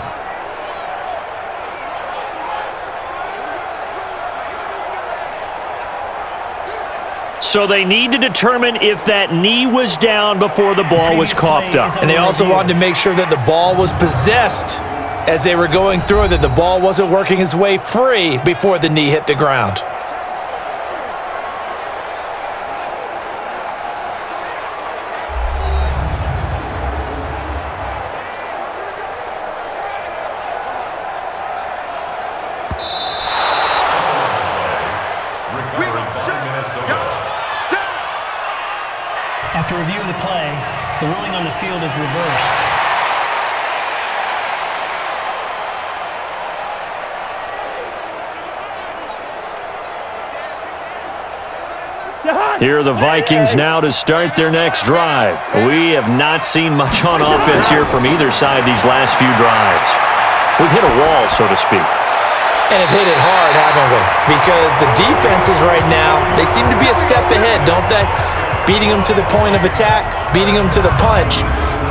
So they need to determine if that knee was down before the ball was coughed up. And they also wanted to make sure that the ball was possessed as they were going through, that the ball wasn't working its way free before the knee hit the ground. After review of the play, the ruling on the field is reversed. Here are the Vikings now to start their next drive. We have not seen much on offense here from either side these last few drives. We've hit a wall, so to speak. And have hit it hard, haven't we? Because the defenses right now, they seem to be a step ahead, don't they? Beating them to the point of attack, beating them to the punch.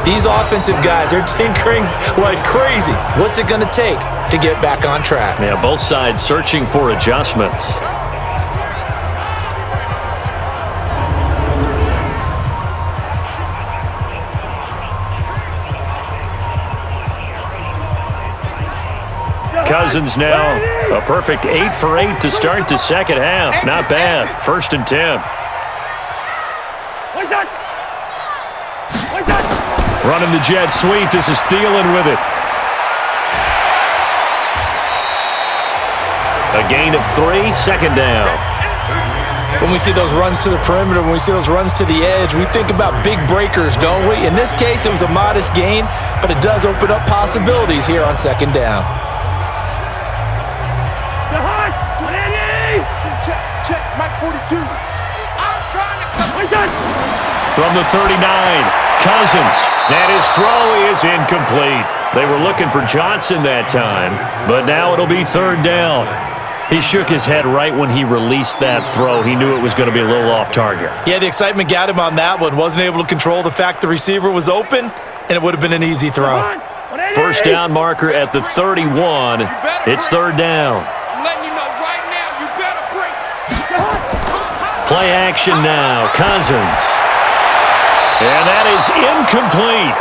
These offensive guys are tinkering like crazy. What's it going to take to get back on track? Yeah, both sides searching for adjustments. Cousins now, a perfect 8 for 8 to start the second half. Not bad. 1st and 10. Running the jet sweep. This is Thielen with it. A gain of 3, 2nd down. When we see those runs to the perimeter, when we see those runs to the edge, we think about big breakers, don't we? In this case, it was a modest gain, but it does open up possibilities here on 2nd down. Check, Mike 42. I'm trying to From the 39, Cousins. And his throw is incomplete. They were looking for Johnson that time, but now it'll be 3rd down. He shook his head right when he released that throw. He knew it was going to be a little off target. Yeah, the excitement got him on that one. Wasn't able to control the fact the receiver was open, and it would have been an easy throw. 1st down marker at the 31. It's 3rd down. I'm letting you know right now, you better break. Play action now. Cousins. And that is incomplete.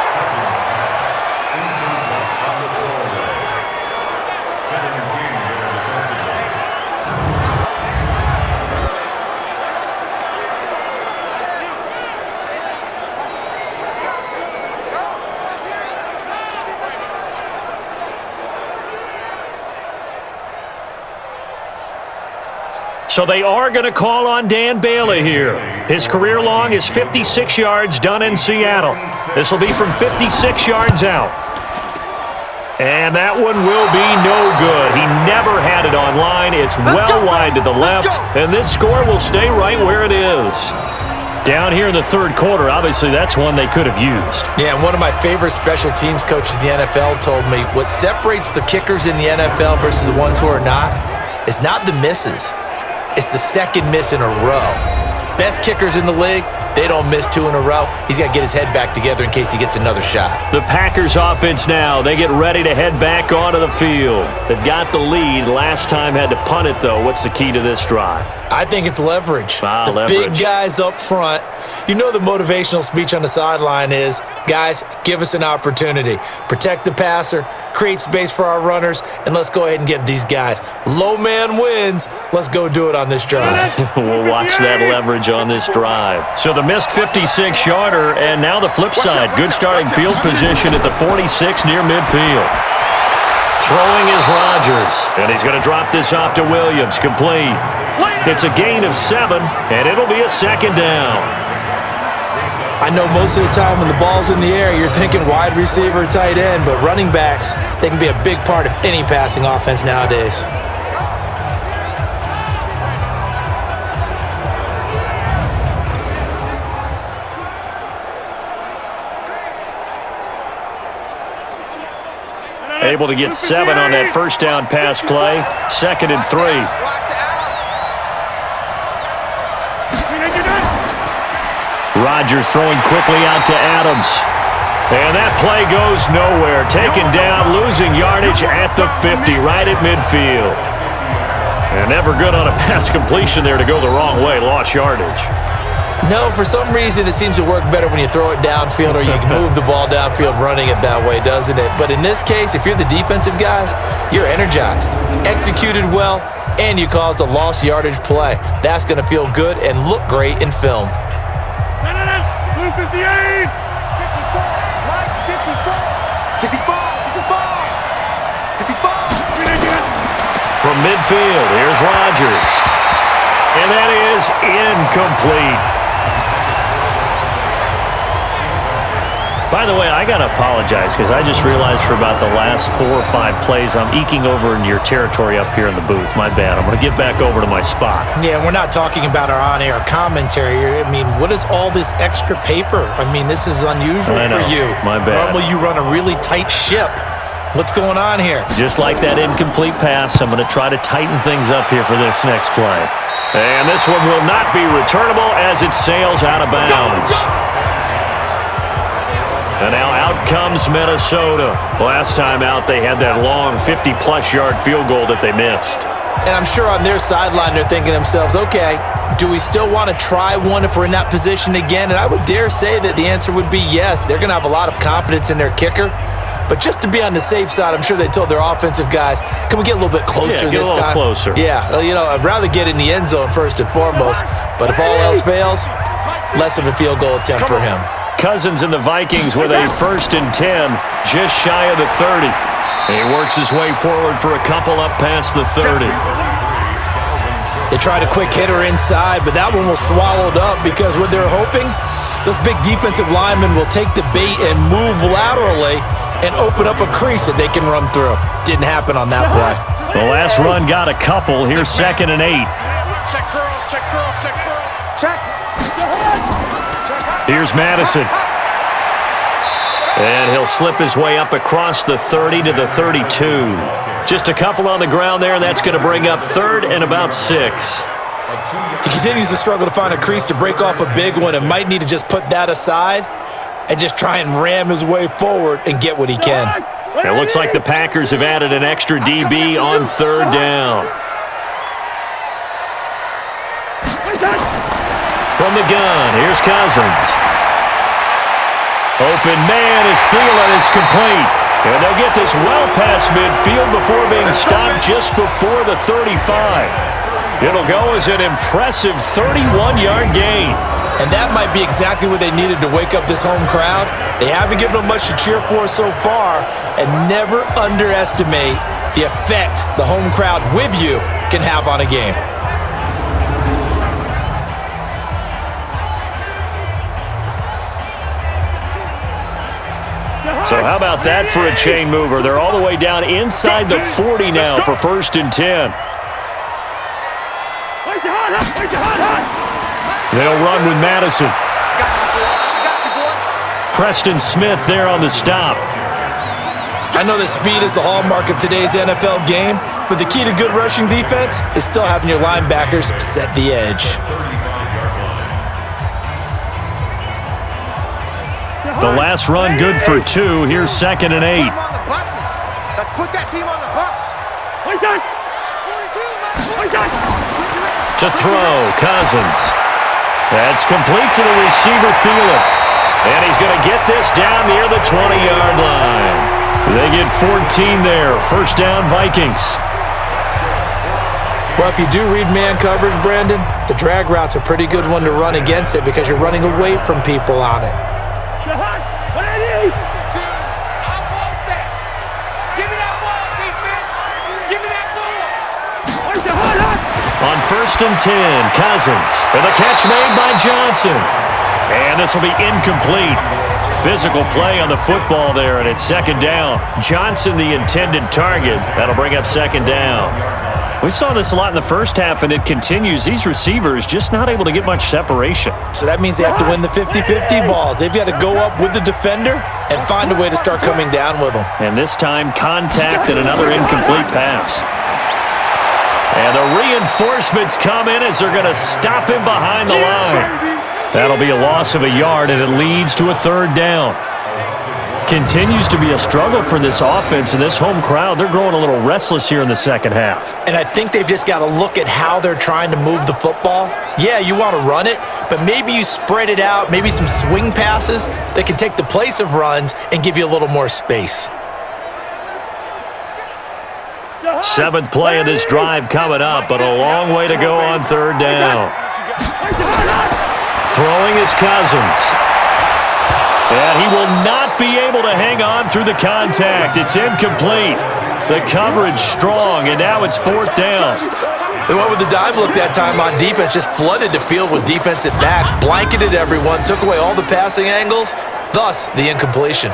So they are going to call on Dan Bailey here. His career long is 56 yards done in Seattle. This will be from 56 yards out. And that one will be no good. He never had it on line. It's well wide to the left, and this score will stay right where it is. Down here in the third quarter, obviously that's one they could have used. Yeah, and one of my favorite special teams coaches in the NFL told me what separates the kickers in the NFL versus the ones who are not is not the misses. It's the second miss in a row. Best kickers in the league, they don't miss two in a row. He's got to get his head back together in case he gets another shot. The Packers offense now, they get ready to head back onto the field. They've got the lead. Last time had to punt it, though. What's the key to this drive? I think it's leverage. The leverage. Big guys up front. You know the motivational speech on the sideline is, guys, give us an opportunity. Protect the passer, create space for our runners, and let's go ahead and get these guys. Low man wins. Let's go do it on this drive. We'll watch that leverage on this drive. So the missed 56-yarder, and now the flip side. Good starting field position at the 46 near midfield. Throwing is Rodgers, and he's going to drop this off to Williams. Complete. It's a gain of 7, and it'll be a second down. I know most of the time when the ball's in the air, you're thinking wide receiver, tight end, but running backs, they can be a big part of any passing offense nowadays. Able to get 7 on that first down pass play. 2nd and 3. Rodgers throwing quickly out to Adams. And that play goes nowhere. Taken down, losing yardage at the 50, right at midfield. And never good on a pass completion there to go the wrong way. Lost yardage. No, for some reason it seems to work better when you throw it downfield or you can move the ball downfield running it that way, doesn't it? But in this case, if you're the defensive guys, you're energized, executed well, and you caused a lost yardage play. That's going to feel good and look great in film. Blue 58! 54! 64! From midfield, here's Rodgers. And that is incomplete. By the way, I got to apologize because I just realized for about the last 4 or 5 plays, I'm eking over into your territory up here in the booth. My bad. I'm going to get back over to my spot. Yeah, we're not talking about our on-air commentary here. I mean, what is all this extra paper? I mean, this is unusual for you. My bad. Normally you run a really tight ship. What's going on here? Just like that incomplete pass, I'm going to try to tighten things up here for this next play. And this one will not be returnable as it sails out of bounds. And now out comes Minnesota. Last time out, they had that long 50-plus yard field goal that they missed. And I'm sure on their sideline, they're thinking to themselves, okay, do we still want to try one if we're in that position again? And I would dare say that the answer would be yes. They're going to have a lot of confidence in their kicker. But just to be on the safe side, I'm sure they told their offensive guys, can we get a little bit closer this time? Closer. Yeah, you know, I'd rather get in the end zone first and foremost. But if all else fails, less of a field goal attempt for him. Cousins and the Vikings with a 1st and 10, just shy of the 30. He works his way forward for a couple up past the 30. They tried a quick hitter inside, but that one was swallowed up because what they're hoping, those big defensive linemen will take the bait and move laterally and open up a crease that they can run through. Didn't happen on that play. The last run got a couple. Here's 2nd and 8. Check curls, check curls, check curls. Check. Here's Madison. And he'll slip his way up across the 30 to the 32. Just a couple on the ground there, and that's going to bring up 3rd and about 6. He continues to struggle to find a crease to break off a big one and might need to just put that aside and just try and ram his way forward and get what he can. It looks like the Packers have added an extra DB on 3rd down. From the gun, here's Cousins. Open man is Thielen. It's complete. And they'll get this well past midfield before being stopped just before the 35. It'll go as an impressive 31-yard gain. And that might be exactly what they needed to wake up this home crowd. They haven't given them much to cheer for so far, and never underestimate the effect the home crowd with you can have on a game. So how about that for a chain mover? They're all the way down inside the 40 now for 1st and 10. They'll run with Madison. Preston Smith there on the stop. I know that speed is the hallmark of today's NFL game, but the key to good rushing defense is still having your linebackers set the edge. The last run good for 2. Here's 2nd and 8. Let's put that team on the bus. To throw, Cousins. That's complete to the receiver, Thielen. And he's going to get this down near the 20-yard line. They get 14 there. 1st down, Vikings. Well, if you do read man coverage, Brandon, the drag route's a pretty good one to run against it because you're running away from people on it. On 1st and 10, Cousins. And the catch made by Johnson. And this will be incomplete. Physical play on the football there, and it's 2nd down. Johnson, the intended target. That'll bring up 2nd down. We saw this a lot in the first half, and it continues. These receivers just not able to get much separation. So that means they have to win the 50-50 balls. They've got to go up with the defender and find a way to start coming down with them. And this time, contact and another incomplete pass. And the reinforcements come in as they're going to stop him behind the line. That'll be a loss of a yard, and it leads to a 3rd down. Continues to be a struggle for this offense, and this home crowd, they're growing a little restless here in the 2nd half. And I think they've just got to look at how they're trying to move the football. Yeah, you want to run it, but maybe you spread it out, maybe some swing passes that can take the place of runs and give you a little more space. 7th play of this drive coming up, but a long way to go on 3rd down. Throwing is Cousins. And he will not be able to hang on through the contact. It's incomplete. The coverage strong, and now it's 4th down. They went with the dive look that time on defense, just flooded the field with defensive backs, blanketed everyone, took away all the passing angles, thus the incompletion.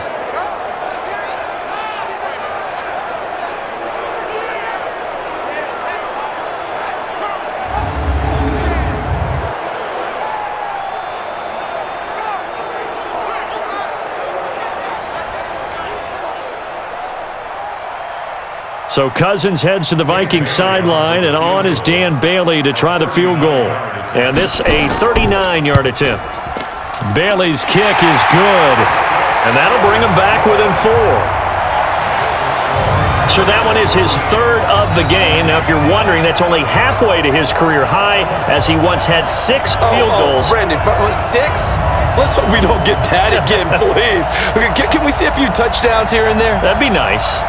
So Cousins heads to the Vikings sideline, and on is Dan Bailey to try the field goal. And this a 39-yard attempt. Bailey's kick is good, and that'll bring him back within 4. So that one is his 3rd of the game. Now, if you're wondering, that's only halfway to his career high, as he once had 6 field goals. Brandon, 6? Let's hope we don't get that again, please. Can we see a few touchdowns here and there? That'd be nice.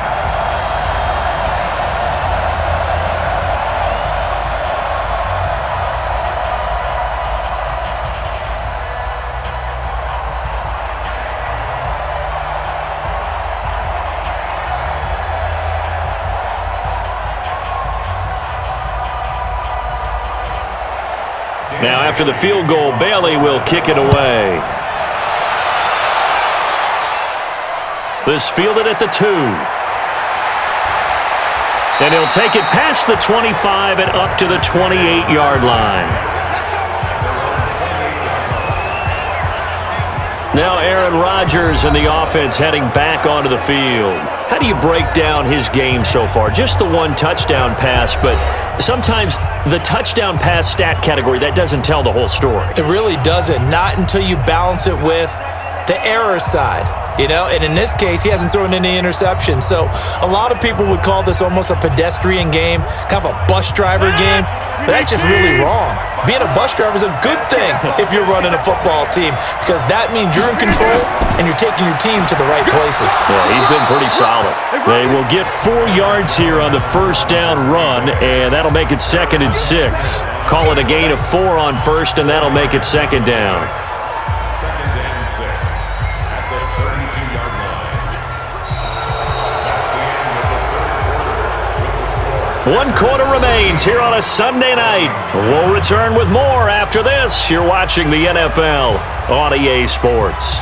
Now, after the field goal, Bailey will kick it away. This fielded at the 2. And he'll take it past the 25 and up to the 28-yard line. Now Aaron Rodgers and the offense heading back onto the field. How do you break down his game so far? Just the 1 touchdown pass, but sometimes the touchdown pass stat category, that doesn't tell the whole story. It really doesn't, not until you balance it with the error side. And in this case, he hasn't thrown any interceptions. So a lot of people would call this almost a pedestrian game, kind of a bus driver game. But that's just really wrong. Being a bus driver is a good thing if you're running a football team, because that means you're in control and you're taking your team to the right places. Yeah, he's been pretty solid. They will get 4 yards here on the first down run, and that'll make it 2nd and 6. Call it a gain of 4 on first, and that'll make it 2nd down. 2nd and 6 at the 32-yard line. That's the end of the third quarter with the score. 1 quarter remains here on a Sunday night. We'll return with more after this. You're watching the NFL on EA Sports.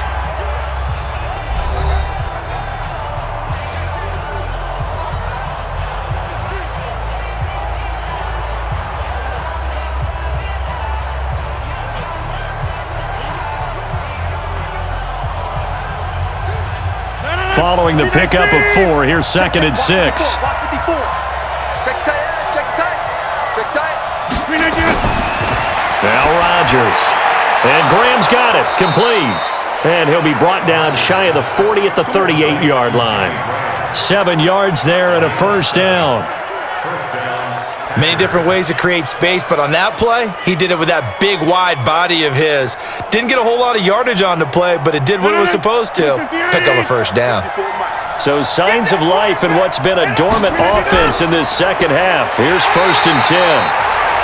Following the pickup of 4, here's 2nd and 6. Check tight, check tight, check tight. Now Rodgers. And Graham's got it. Complete. And he'll be brought down shy of the 40 at the 38-yard line. 7 yards there and a first down. Many different ways to create space, but on that play, he did it with that big, wide body of his. Didn't get a whole lot of yardage on the play, but it did what it was supposed to. Pick up a first down. So signs of life in what's been a dormant offense in this second half. Here's 1st and 10.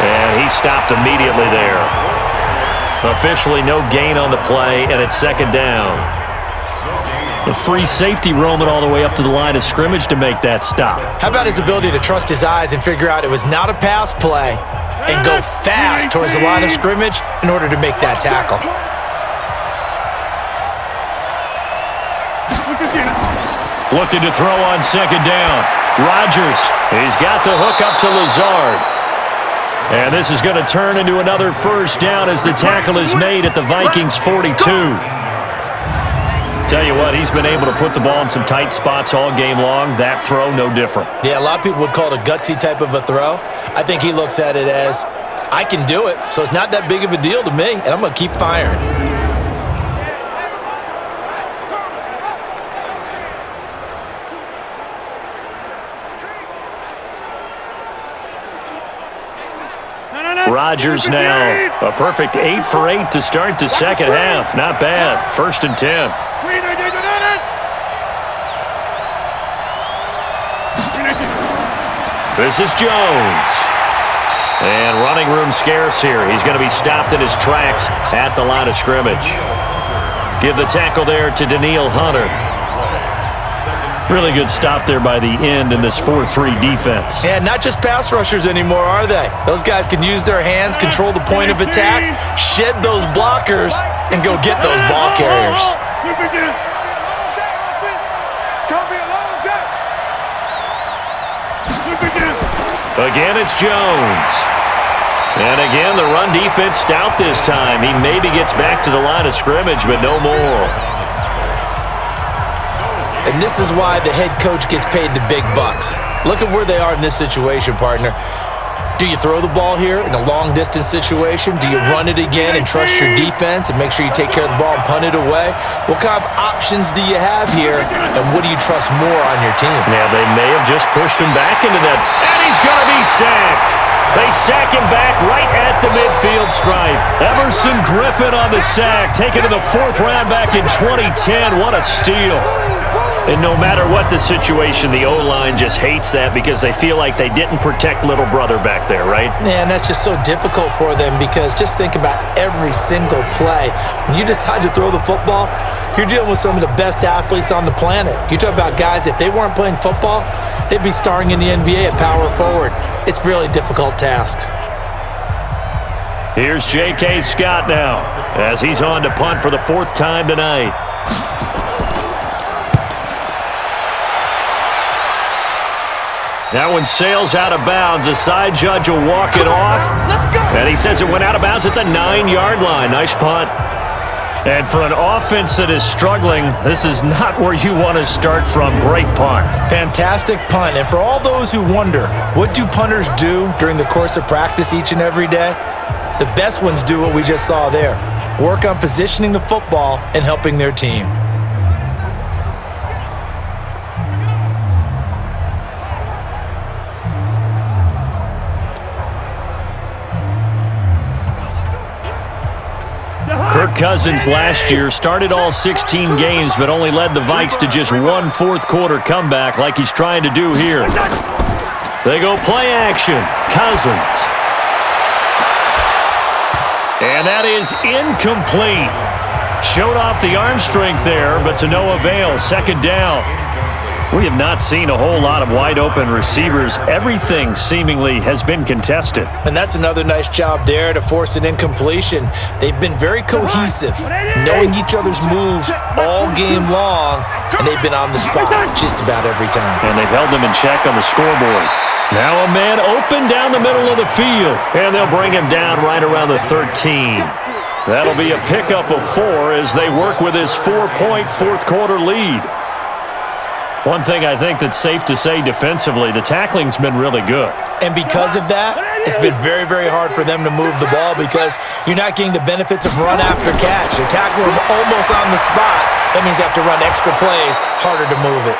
And he stopped immediately there. Officially no gain on the play, and it's 2nd down. The free safety roaming all the way up to the line of scrimmage to make that stop. How about his ability to trust his eyes and figure out it was not a pass play and go fast towards the line of scrimmage in order to make that tackle? Looking to throw on 2nd down. Rodgers, he's got the hook up to Lazard. And this is going to turn into another first down as the tackle is made at the Vikings 42. Tell you what, he's been able to put the ball in some tight spots all game long. That throw, no different. Yeah, a lot of people would call it a gutsy type of a throw. I think he looks at it as, I can do it, so it's not that big of a deal to me, and I'm going to keep firing. Rodgers now, a perfect 8 for 8 to start the second half. Not bad. 1st and 10. This is Jones. And running room scarce here. He's going to be stopped in his tracks at the line of scrimmage. Give the tackle there to Danielle Hunter. Really good stop there by the end in this 4-3 defense. Yeah, not just pass rushers anymore, are they? Those guys can use their hands, control the point of attack, shed those blockers, and go get those ball carriers. Again, it's Jones. And again, the run defense stout this time. He maybe gets back to the line of scrimmage, but no more. And this is why the head coach gets paid the big bucks. Look at where they are in this situation, partner. Do you throw the ball here in a long-distance situation? Do you run it again and trust your defense and make sure you take care of the ball and punt it away? What kind of options do you have here, and what do you trust more on your team? Yeah, they may have just pushed him back into that. And he's going to be sacked. They sack him back right at the midfield stripe. Emerson Griffin on the sack, taken to the 4th round back in 2010. What a steal. And no matter what the situation, the O-line just hates that because they feel like they didn't protect little brother back there, right? Yeah, and that's just so difficult for them because just think about every single play. When you decide to throw the football, you're dealing with some of the best athletes on the planet. You talk about guys, if they weren't playing football, they'd be starring in the NBA at power forward. It's a really difficult task. Here's J.K. Scott now as he's on to punt for the 4th time tonight. That one sails out of bounds. The side judge will walk it off. And he says it went out of bounds at the 9-yard line. Nice punt. And for an offense that is struggling, this is not where you want to start from. Great punt. Fantastic punt. And for all those who wonder, what do punters do during the course of practice each and every day? The best ones do what we just saw there. Work on positioning the football and helping their team. Kirk Cousins last year started all 16 games but only led the Vikes to just one fourth-quarter comeback like he's trying to do here. They go play action. Cousins. And that is incomplete. Showed off the arm strength there, but to no avail. Second down. We have not seen a whole lot of wide-open receivers. Everything seemingly has been contested. And that's another nice job there to force an incompletion. They've been very cohesive, knowing each other's moves all game long, and they've been on the spot just about every time. And they've held them in check on the scoreboard. Now a man open down the middle of the field, and they'll bring him down right around the 13. That'll be a pickup of 4 as they work with his 4-point fourth-quarter lead. One thing I think that's safe to say defensively, the tackling's been really good. And because of that, it's been very, very hard for them to move the ball because you're not getting the benefits of run after catch. You're tackling them almost on the spot. That means you have to run extra plays, harder to move it.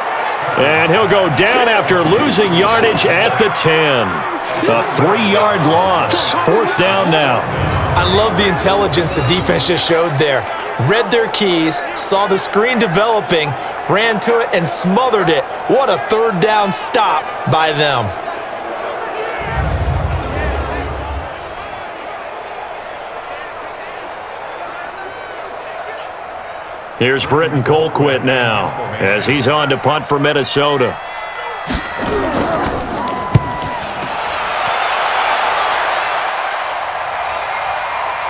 And he'll go down after losing yardage at the 10. A 3-yard loss. Fourth down now. I love the intelligence the defense just showed there. Read their keys, saw the screen developing, ran to it, and smothered it. What a third down stop by them. Here's Britton Colquitt now as he's on to punt for Minnesota.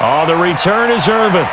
On the return is Irvin.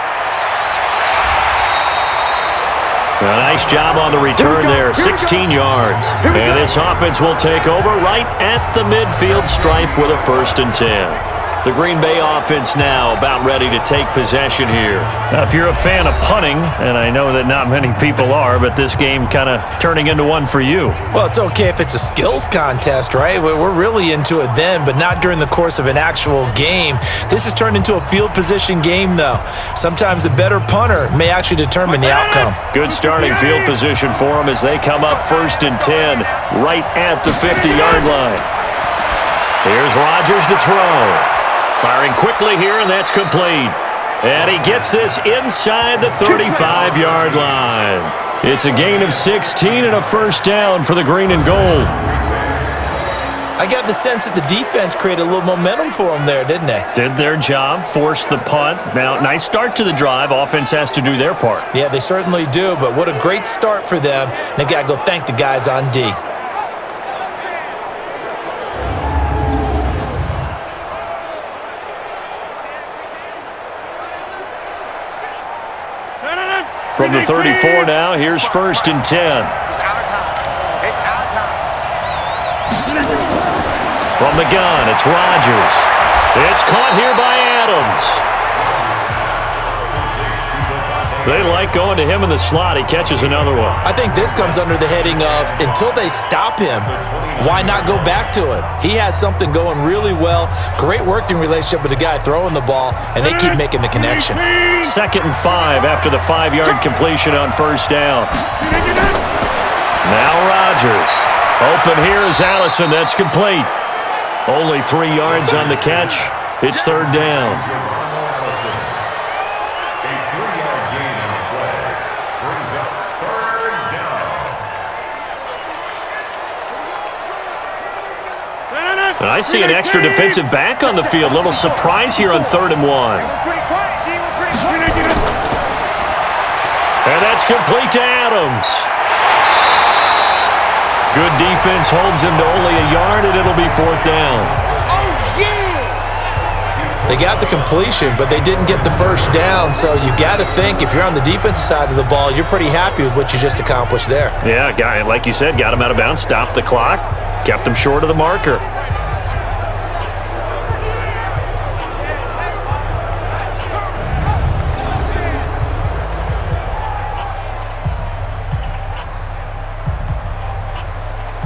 A nice job on the return there, 16 yards. And this offense will take over right at the midfield stripe with a 1st and 10. The Green Bay offense now about ready to take possession here. Now, if you're a fan of punting, and I know that not many people are, but this game kind of turning into one for you. Well, it's okay if it's a skills contest, right? We're really into it then, but not during the course of an actual game. This has turned into a field position game, though. Sometimes the better punter may actually determine the outcome. Good starting field position for them as they come up 1st and 10 right at the 50-yard line. Here's Rodgers to throw. Firing quickly here, and that's complete. And he gets this inside the 35-yard line. It's a gain of 16 and a 1st down for the green and gold. I got the sense that the defense created a little momentum for them there, didn't they? Did their job, forced the punt. Now, nice start to the drive. Offense has to do their part. Yeah, they certainly do, but what a great start for them. And they got to go thank the guys on D. From the 34 now, here's 1st and 10. It's our time. It's our time. From the gun, it's Rodgers. It's caught here by Adams. They like going to him in the slot. He catches another one. I think this comes under the heading of until they stop him, why not go back to it? He has something going really well. Great working relationship with the guy throwing the ball, and they keep making the connection. 2nd and 5 after the 5-yard completion on 1st down. Now Rodgers. Open here is Allison. That's complete. Only 3 yards on the catch. It's 3rd down. And I see an extra defensive back on the field. Little surprise here on 3rd and 1. And that's complete to Adams. Good defense holds him to only a yard, and it'll be 4th down. They got the completion, but they didn't get the 1st down, so you got to think if you're on the defensive side of the ball, you're pretty happy with what you just accomplished there. Yeah, guy, like you said, got him out of bounds, stopped the clock, kept him short of the marker.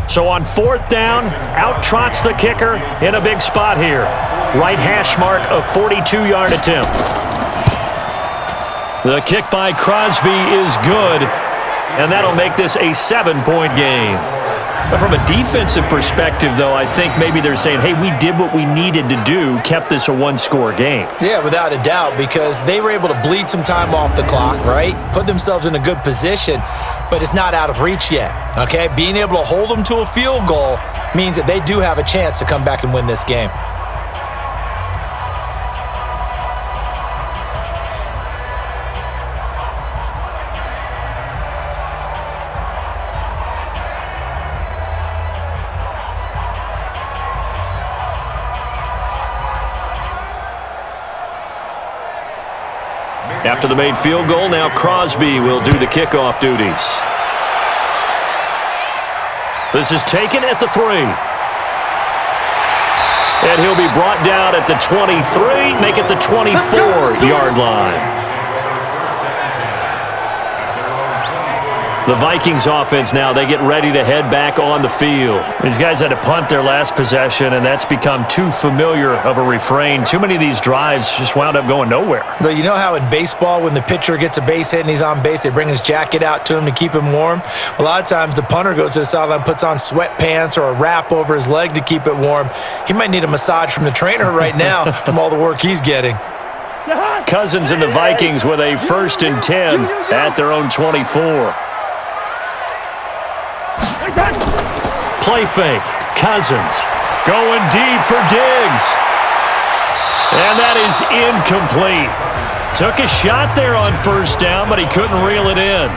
So on 4th down, out trots the kicker in a big spot here. Right hash mark of 42-yard attempt. The kick by Crosby is good, and that'll make this a 7-point game. But from a defensive perspective, though, I think maybe they're saying, hey, we did what we needed to do, kept this a one-score game. Yeah, without a doubt, because they were able to bleed some time off the clock, right? Put themselves in a good position, but it's not out of reach yet, okay? Being able to hold them to a field goal means that they do have a chance to come back and win this game. After the made field goal, now Crosby will do the kickoff duties. This is taken at the 3. And he'll be brought down at the 23, make it the 24-yard line. The Vikings offense now, they get ready to head back on the field. These guys had to punt their last possession, and that's become too familiar of a refrain. Too many of these drives just wound up going nowhere. But you know how in baseball, when the pitcher gets a base hit and he's on base, they bring his jacket out to him to keep him warm? A lot of times the punter goes to the sideline, puts on sweatpants or a wrap over his leg to keep it warm. He might need a massage from the trainer right now from all the work he's getting. Cousins and the Vikings with a 1st and 10 at their own 24. Play fake. Cousins going deep for Diggs. And that is incomplete. Took a shot there on 1st down, but he couldn't reel it in.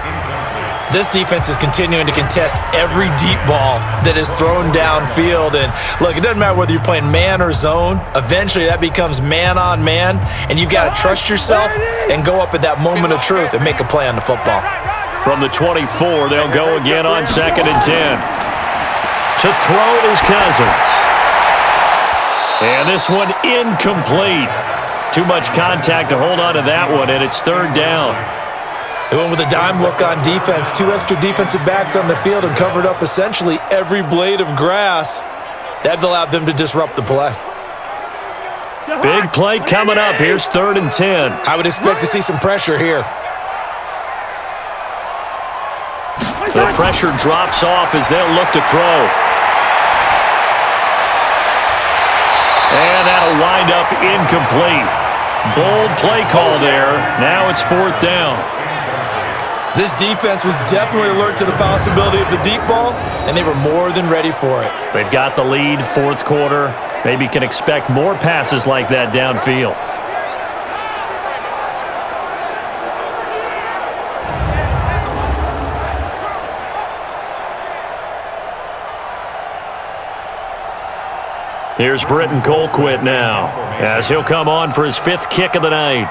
This defense is continuing to contest every deep ball that is thrown downfield. And look, it doesn't matter whether you're playing man or zone. Eventually that becomes man on man, and you've got to trust yourself and go up at that moment of truth and make a play on the football. From the 24, they'll go again on 2nd and 10. To throw is Cousins. And this one incomplete. Too much contact to hold on to that one, and it's 3rd down. They went with a dime look on defense. 2 extra defensive backs on the field and covered up essentially every blade of grass. That allowed them to disrupt the play. Big play coming up. Here's 3rd and 10. I would expect to see some pressure here. The pressure drops off as they'll look to throw. And that'll wind up incomplete. Bold play call there. Now it's 4th down. This defense was definitely alert to the possibility of the deep ball, and they were more than ready for it. They've got the lead, 4th quarter. Maybe can expect more passes like that downfield. Here's Britton Colquitt now, as he'll come on for his 5th kick of the night.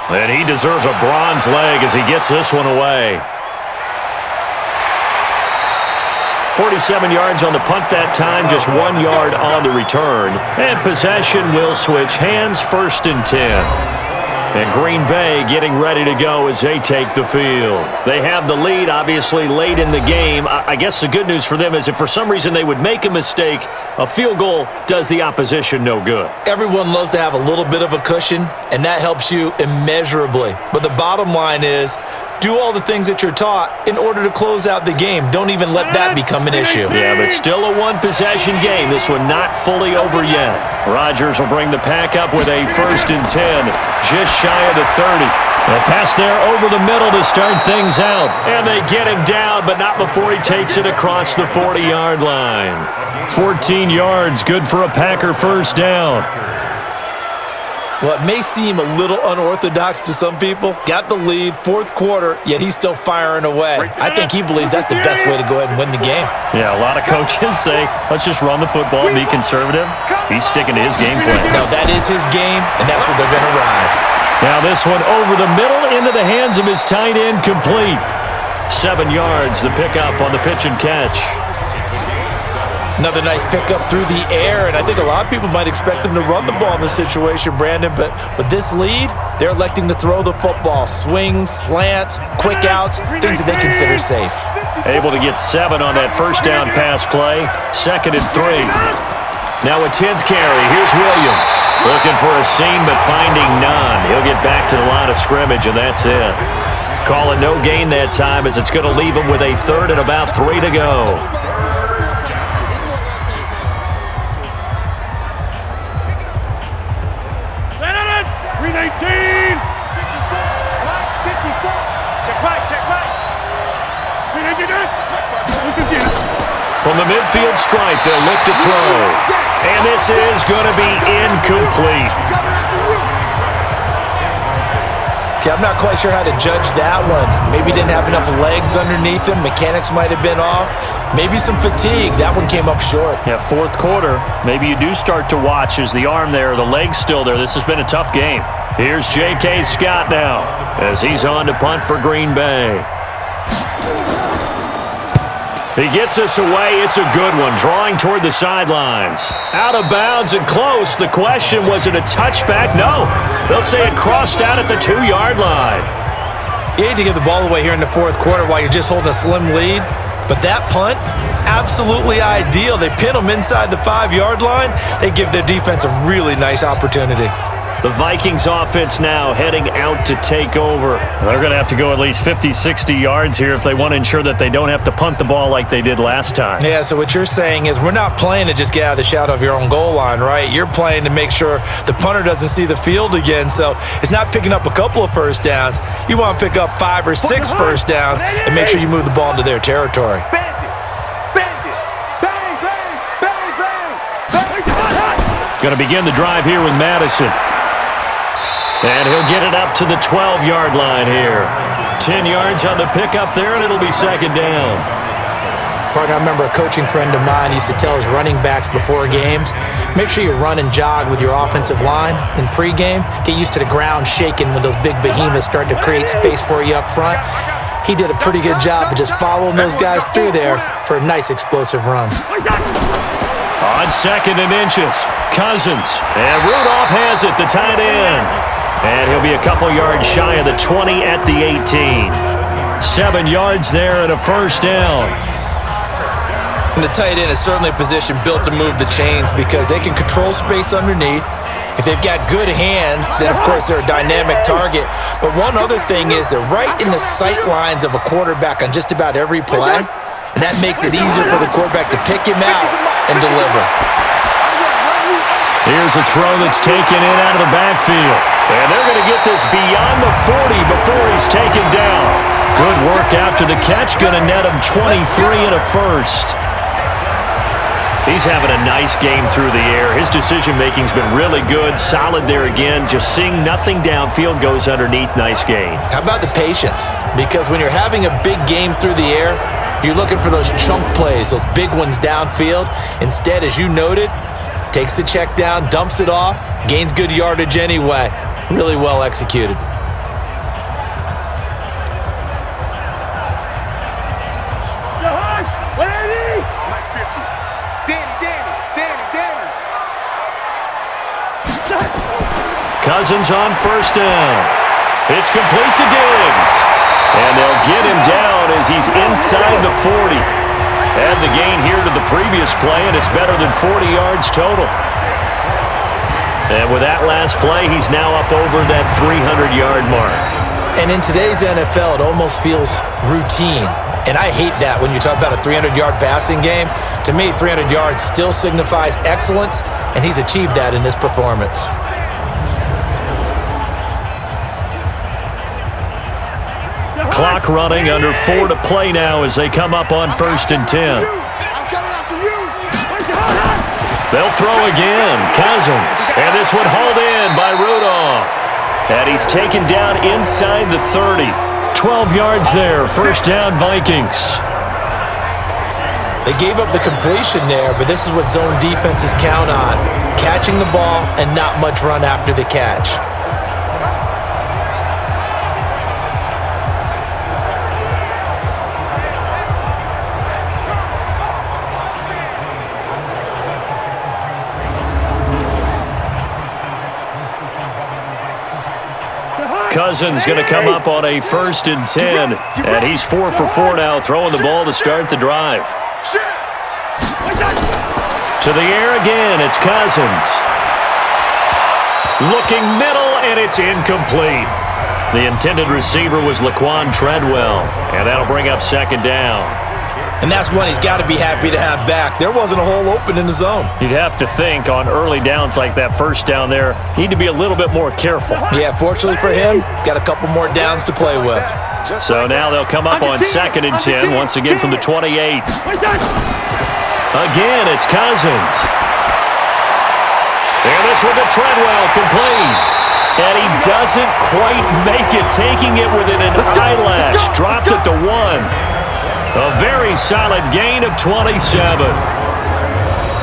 And he deserves a bronze leg as he gets this one away. 47 yards on the punt that time, just 1 yard on the return. And possession will switch hands, 1st and 10. And Green Bay getting ready to go as they take the field. They have the lead, obviously, late in the game. I guess the good news for them is if for some reason they would make a mistake, a field goal does the opposition no good. Everyone loves to have a little bit of a cushion, and that helps you immeasurably. But the bottom line is, do all the things that you're taught in order to close out the game. Don't even let that become an issue. Yeah, but still a one-possession game. This one not fully over yet. Rodgers will bring the pack up with a 1st and 10, just shy of the 30. They'll pass there over the middle to start things out. And they get him down, but not before he takes it across the 40-yard line. 14 yards, good for a Packer 1st down. Well, it may seem a little unorthodox to some people. Got the lead, 4th quarter, yet he's still firing away. I think he believes that's the best way to go ahead and win the game. Yeah, a lot of coaches say, let's just run the football and be conservative. He's sticking to his game plan. No, that is his game, and that's what they're going to ride. Now this one over the middle into the hands of his tight end, complete. 7 yards, the pickup on the pitch and catch. Another nice pickup through the air, and I think a lot of people might expect them to run the ball in this situation, Brandon, but with this lead, they're electing to throw the football. Swings, slants, quick outs, things that they consider safe. Able to get 7 on that 1st down pass play. 2nd and 3. Now a 10th carry. Here's Williams. Looking for a seam, but finding none. He'll get back to the line of scrimmage, and that's it. Call it no gain that time as it's going to leave them with a third and about 3 to go. From the midfield stripe, they'll look to throw. And this is going to be incomplete. Okay, I'm not quite sure how to judge that one. Maybe didn't have enough legs underneath him. Mechanics might have been off. Maybe some fatigue. That one came up short. Yeah, fourth quarter. Maybe you do start to watch as the arm there, the leg's still there. This has been a tough game. Here's J.K. Scott now as he's on to punt for Green Bay. He gets us away. It's a good one, drawing toward the sidelines. Out of bounds and close. The question, was it a touchback? No. They'll say it crossed out at the 2-yard line. You hate to give the ball away here in the fourth quarter while you're just holding a slim lead, but that punt, absolutely ideal. They pin them inside the 5-yard line. They give their defense a really nice opportunity. The Vikings offense now heading out to take over. They're going to have to go at least 50, 60 yards here if they want to ensure that they don't have to punt the ball like they did last time. Yeah, so what you're saying is we're not playing to just get out of the shadow of your own goal line, right? You're playing to make sure the punter doesn't see the field again. So it's not picking up a couple of first downs. You want to pick up 5 or 6 first downs and make sure you move the ball into their territory. Going to begin the drive here with Madison. And he'll get it up to the 12-yard line here. 10 yards on the pickup there, and it'll be second down. Partner, I remember a coaching friend of mine used to tell his running backs before games, make sure you run and jog with your offensive line in pregame. Get used to the ground shaking when those big behemoths start to create space for you up front. He did a pretty good job of just following those guys through there for a nice explosive run. On second and inches, Cousins. And Rudolph has it, the tight end. And he'll be a couple yards shy of the 20 at the 18. 7 yards there and a first down. And the tight end is certainly a position built to move the chains because they can control space underneath. If they've got good hands, then of course they're a dynamic target. But one other thing is they're right in the sight lines of a quarterback on just about every play. And that makes it easier for the quarterback to pick him out and deliver. Here's a throw that's taken in out of the backfield. And they're going to get this beyond the 40 before he's taken down. Good work after the catch. Going to net him 23 and a first. He's having a nice game through the air. His decision-making's been really good. Solid there again. Just seeing nothing downfield, goes underneath. Nice gain. How about the patience? Because when you're having a big game through the air, you're looking for those chunk plays, those big ones downfield. Instead, as you noted, takes the check down, dumps it off, gains good yardage anyway. Really well executed. Cousins on first down. It's complete to Diggs. And they'll get him down as he's inside the 40. Add the gain here to the previous play, and it's better than 40 yards total. And with that last play, he's now up over that 300-yard mark. And in today's NFL, it almost feels routine. And I hate that when you talk about a 300-yard passing game. To me, 300 yards still signifies excellence, and he's achieved that in this performance. Clock running, under 4 to play now as they come up on 1st and 10. They'll throw again. Cousins. And this one hauled in by Rudolph. And he's taken down inside the 30. 12 yards there. First down, Vikings. They gave up the completion there, but this is what zone defenses count on. Catching the ball and not much run after the catch. Cousins going to come up on a 1st and 10, and he's 4 for 4 now, throwing the ball to start the drive. To the air again, it's Cousins. Looking middle, and it's incomplete. The intended receiver was Laquan Treadwell, and that'll bring up second down. And that's one he's got to be happy to have back. There wasn't a hole open in the zone. You'd have to think on early downs like that first down there, need to be a little bit more careful. Yeah, fortunately for him, got a couple more downs to play with. So now they'll come up on 2nd and 10, once again from the 28. Again, it's Cousins. And this one to Treadwell, complete. And he doesn't quite make it, taking it within an eyelash. Dropped it to 1. A very solid gain of 27.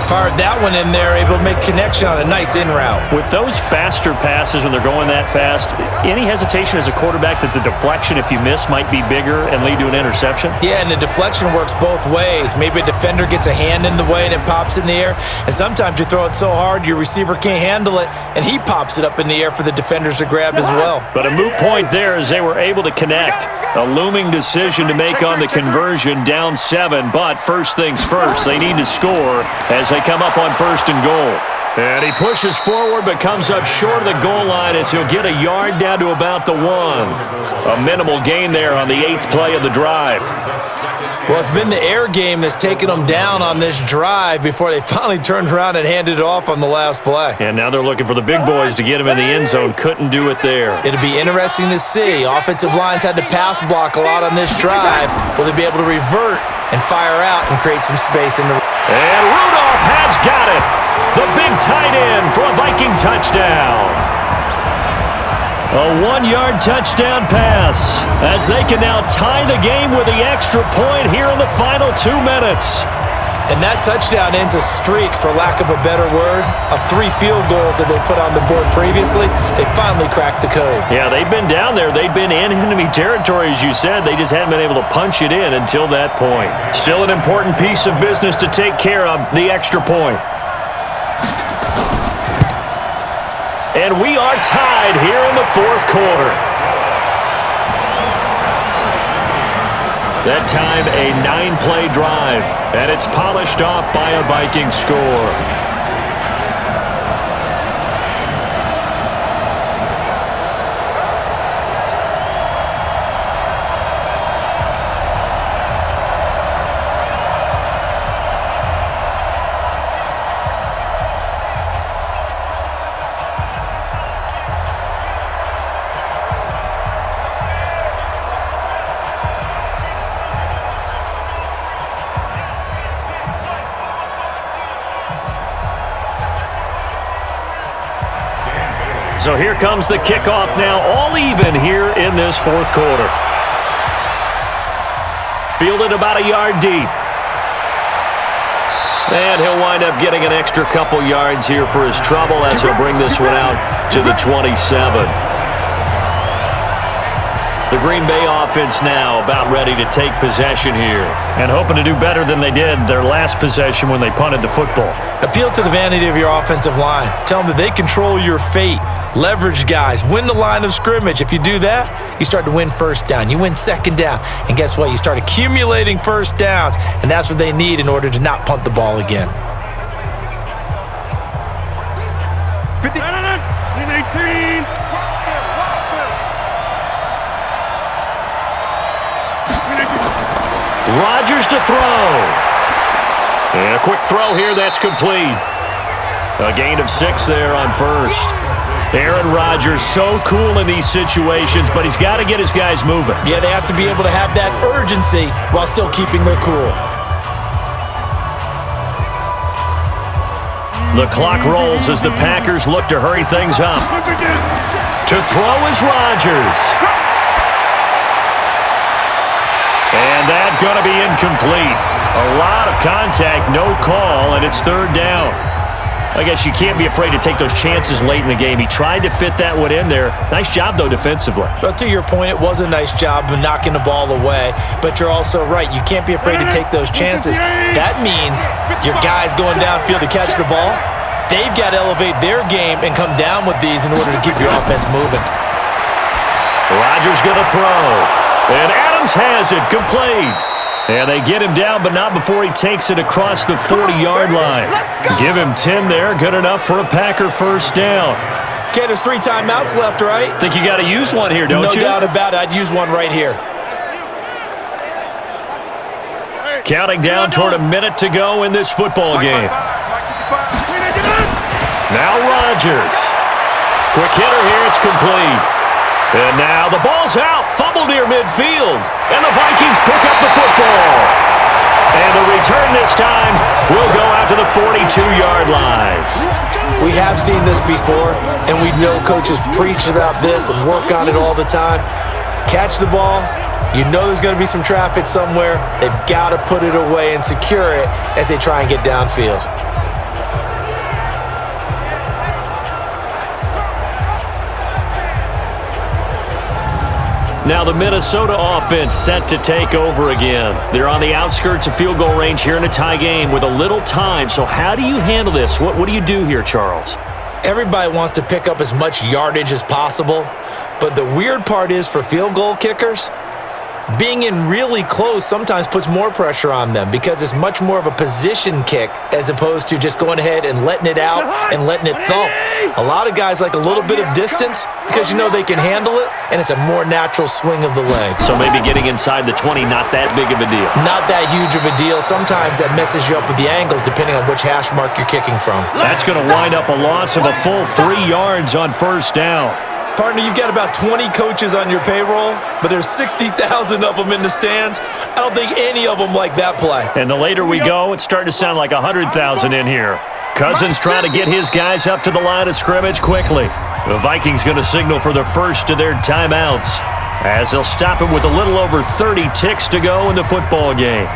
Fired that one in there, able to make connection on a nice in route. With those faster passes when they're going that fast, any hesitation as a quarterback that the deflection, if you miss, might be bigger and lead to an interception? Yeah, and the deflection works both ways. Maybe a defender gets a hand in the way and it pops in the air. And sometimes you throw it so hard your receiver can't handle it, and he pops it up in the air for the defenders to grab as well. But a moot point there as they were able to connect. A looming decision to make on the conversion, down 7. But first things first, they need to score as they come up on 1st and goal. And he pushes forward but comes up short of the goal line as he'll get a yard down to about the 1. A minimal gain there on the 8th play of the drive. Well, it's been the air game that's taken them down on this drive before they finally turned around and handed it off on the last play. And now they're looking for the big boys to get him in the end zone. Couldn't do it there. It'll be interesting to see. Offensive lines had to pass block a lot on this drive. Will they be able to revert and fire out and create some space in the... And Rudolph has got it. The big tight end for a Viking touchdown. A 1-yard touchdown pass as they can now tie the game with the extra point here in the final 2 minutes. And that touchdown ends a streak, for lack of a better word, of 3 field goals that they put on the board previously. They finally cracked the code. Yeah, they've been down there. They've been in enemy territory, as you said. They just hadn't been able to punch it in until that point. Still an important piece of business to take care of, the extra point. And we are tied here in the 4th quarter. That time a 9-play drive, and it's polished off by a Viking score. So here comes the kickoff now, all even here in this 4th quarter. Fielded about a yard deep. And he'll wind up getting an extra couple yards here for his trouble as he'll bring this one out to the 27. The Green Bay offense now about ready to take possession here and hoping to do better than they did their last possession when they punted the football. Appeal to the vanity of your offensive line. Tell them that they control your fate. Leverage guys. Win the line of scrimmage. If you do that, you start to win 1st down. You win 2nd down. And guess what? You start accumulating 1st downs. And that's what they need in order to not punt the ball again. 18. Rodgers to throw. And a quick throw here, that's complete. A gain of 6 there on 1st. Aaron Rodgers so cool in these situations, but he's got to get his guys moving. Yeah, they have to be able to have that urgency while still keeping their cool. The clock rolls as the Packers look to hurry things up. To throw is Rodgers. And that's going to be incomplete. A lot of contact, no call, and it's 3rd down. I guess you can't be afraid to take those chances late in the game. He tried to fit that one in there. Nice job, though, defensively. But to your point, it was a nice job of knocking the ball away. But you're also right. You can't be afraid to take those chances. That means your guys going downfield to catch the ball, they've got to elevate their game and come down with these in order to keep your offense moving. Rodgers going to throw. And Adams has it, complete. And they get him down, but not before he takes it across the 40-yard line. Give him 10 there, good enough for a Packer 1st down. Okay, there's 3 timeouts left, right? Think you got to use one here, don't you? No doubt about it. I'd use one right here. Counting down toward a minute to go in this football game. Now Rodgers. Quick hitter here, it's complete. And now the ball's out, fumbled near midfield. And the Vikings pick up the football. And the return this time will go out to the 42-yard line. We have seen this before, and we know coaches preach about this and work on it all the time. Catch the ball. You know there's going to be some traffic somewhere. They've got to put it away and secure it as they try and get downfield. Now the Minnesota offense set to take over again. They're on the outskirts of field goal range here in a tie game with a little time. So how do you handle this? What do you do here, Charles? Everybody wants to pick up as much yardage as possible, but the weird part is for field goal kickers, being in really close sometimes puts more pressure on them because it's much more of a position kick as opposed to just going ahead and letting it out and letting it thump. A lot of guys like a little bit of distance because you know they can handle it, and it's a more natural swing of the leg. So maybe getting inside the 20, not that big of a deal. Not that huge of a deal. Sometimes that messes you up with the angles depending on which hash mark you're kicking from. That's going to wind up a loss of a full 3 yards on first down. Partner, you've got about 20 coaches on your payroll, but there's 60,000 of them in the stands. I don't think any of them like that play. And the later we go, it's starting to sound like 100,000 in here. Cousins trying to get his guys up to the line of scrimmage quickly. The Vikings going to signal for the first of their timeouts as they'll stop him with a little over 30 ticks to go in the football game.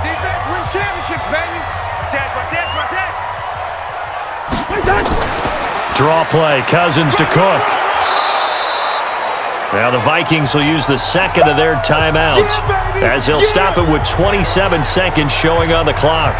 Defense wins championships, baby. Draw play, Cousins to Cook. Now the Vikings will use the second of their timeouts as they'll stop it with 27 seconds showing on the clock.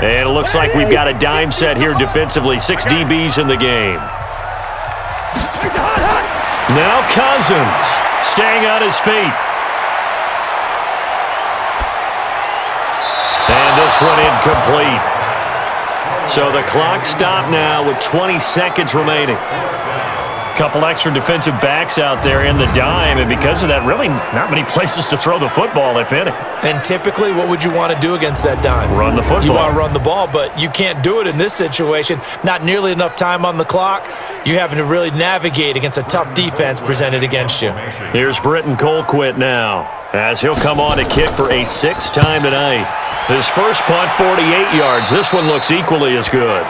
And it looks like we've got a dime set here defensively. 6 DBs in the game. Now Cousins staying on his feet. And this one incomplete. So the clock stopped now with 20 seconds remaining. Couple extra defensive backs out there in the dime, and because of that, really not many places to throw the football, if any. And typically, what would you want to do against that dime? Run the football. You want to run the ball, but you can't do it in this situation. Not nearly enough time on the clock. You're having to really navigate against a tough defense presented against you. Here's Britton Colquitt now, as he'll come on to kick for a 6th time tonight. His first punt, 48 yards. This one looks equally as good.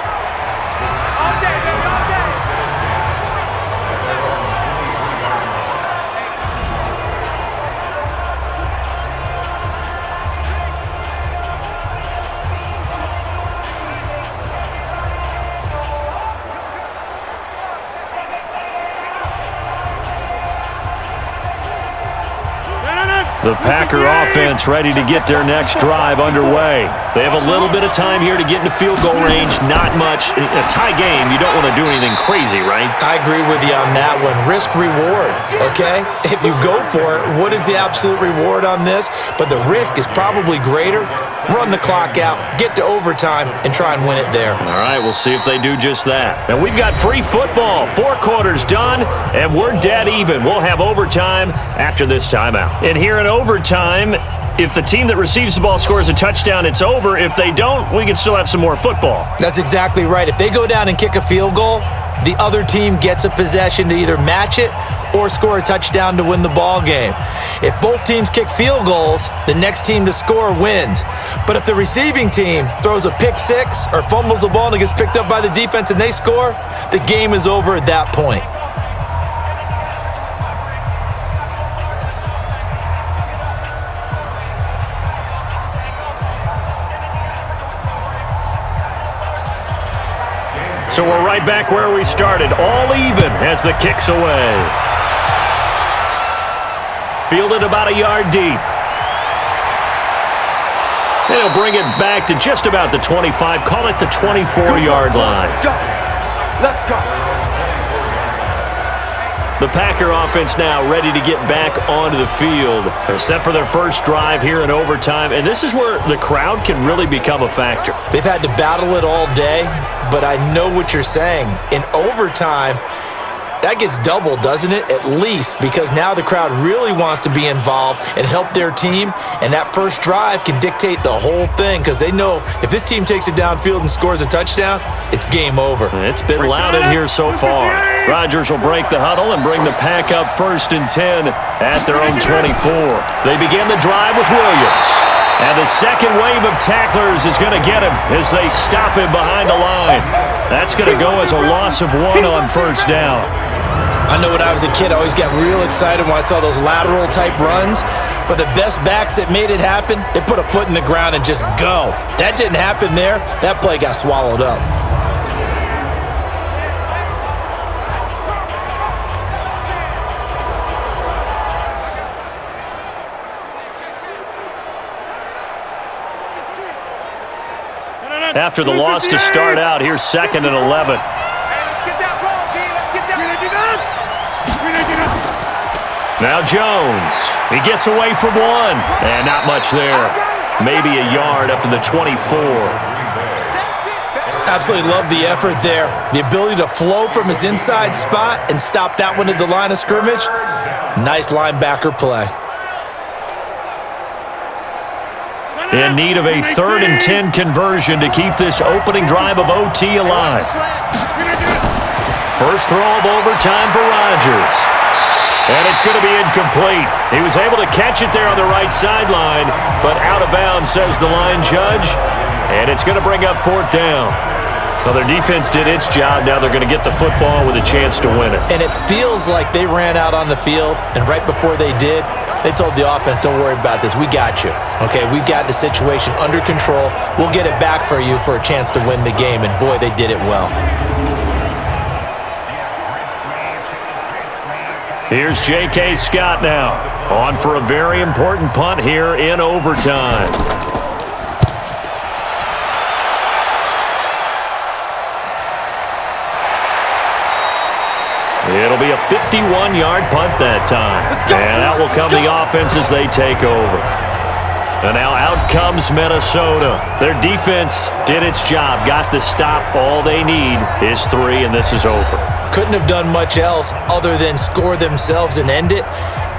The Packer offense ready to get their next drive underway. They have a little bit of time here to get into field goal range. Not much. In a tie game, you don't want to do anything crazy, right? I agree with you on that one. Risk reward, okay? If you go for it, what is the absolute reward on this? But the risk is probably greater. Run the clock out, get to overtime, and try and win it there. All right, we'll see if they do just that. And we've got free football. 4 quarters done, and we're dead even. We'll have overtime after this timeout. And here in overtime, if the team that receives the ball scores a touchdown, it's over. If they don't, we can still have some more football. That's exactly right. If they go down and kick a field goal, the other team gets a possession to either match it or score a touchdown to win the ball game. If both teams kick field goals, the next team to score wins. But if the receiving team throws a pick six or fumbles the ball and it gets picked up by the defense and they score, the game is over at that point. So we're right back where we started, all even as the kick's away. Fielded about a yard deep. And he'll bring it back to just about the 25. Call it the 24-yard line. Let's go. Let's go. The Packer offense now ready to get back onto the field. They're set for their first drive here in overtime, and this is where the crowd can really become a factor. They've had to battle it all day, but I know what you're saying. In overtime, that gets doubled, doesn't it? At least, because now the crowd really wants to be involved and help their team, and that first drive can dictate the whole thing because they know if this team takes it downfield and scores a touchdown, it's game over. It's been loud in here so far. Rodgers will break the huddle and bring the Pack up 1st and 10 at their own 24. They begin the drive with Williams. And the second wave of tacklers is going to get him as they stop him behind the line. That's going to go as a loss of 1 on 1st down. I know when I was a kid, I always got real excited when I saw those lateral-type runs. But the best backs that made it happen, they put a foot in the ground and just go. That didn't happen there. That play got swallowed up. After the loss to start out, here's 2nd and 11. Now Jones. He gets away from 1. And not much there. Maybe a yard up to the 24. Absolutely love the effort there. The ability to flow from his inside spot and stop that one at the line of scrimmage. Nice linebacker play. In need of a 3rd and 10 conversion to keep this opening drive of OT alive. First throw of overtime for Rodgers. And it's going to be incomplete. He was able to catch it there on the right sideline, but out of bounds, says the line judge. And it's going to bring up 4th down. Well, their defense did its job. Now they're going to get the football with a chance to win it. And it feels like they ran out on the field, and right before they did, they told the offense, don't worry about this. We got you. Okay, we've got the situation under control. We'll get it back for you for a chance to win the game. And, boy, they did it well. Here's J.K. Scott now, on for a very important punt here in overtime. It'll be a 51-yard punt that time. And that will come the offense as they take over. And now out comes Minnesota. Their defense did its job, got the stop. All they need is 3, and this is over. Couldn't have done much else other than score themselves and end it.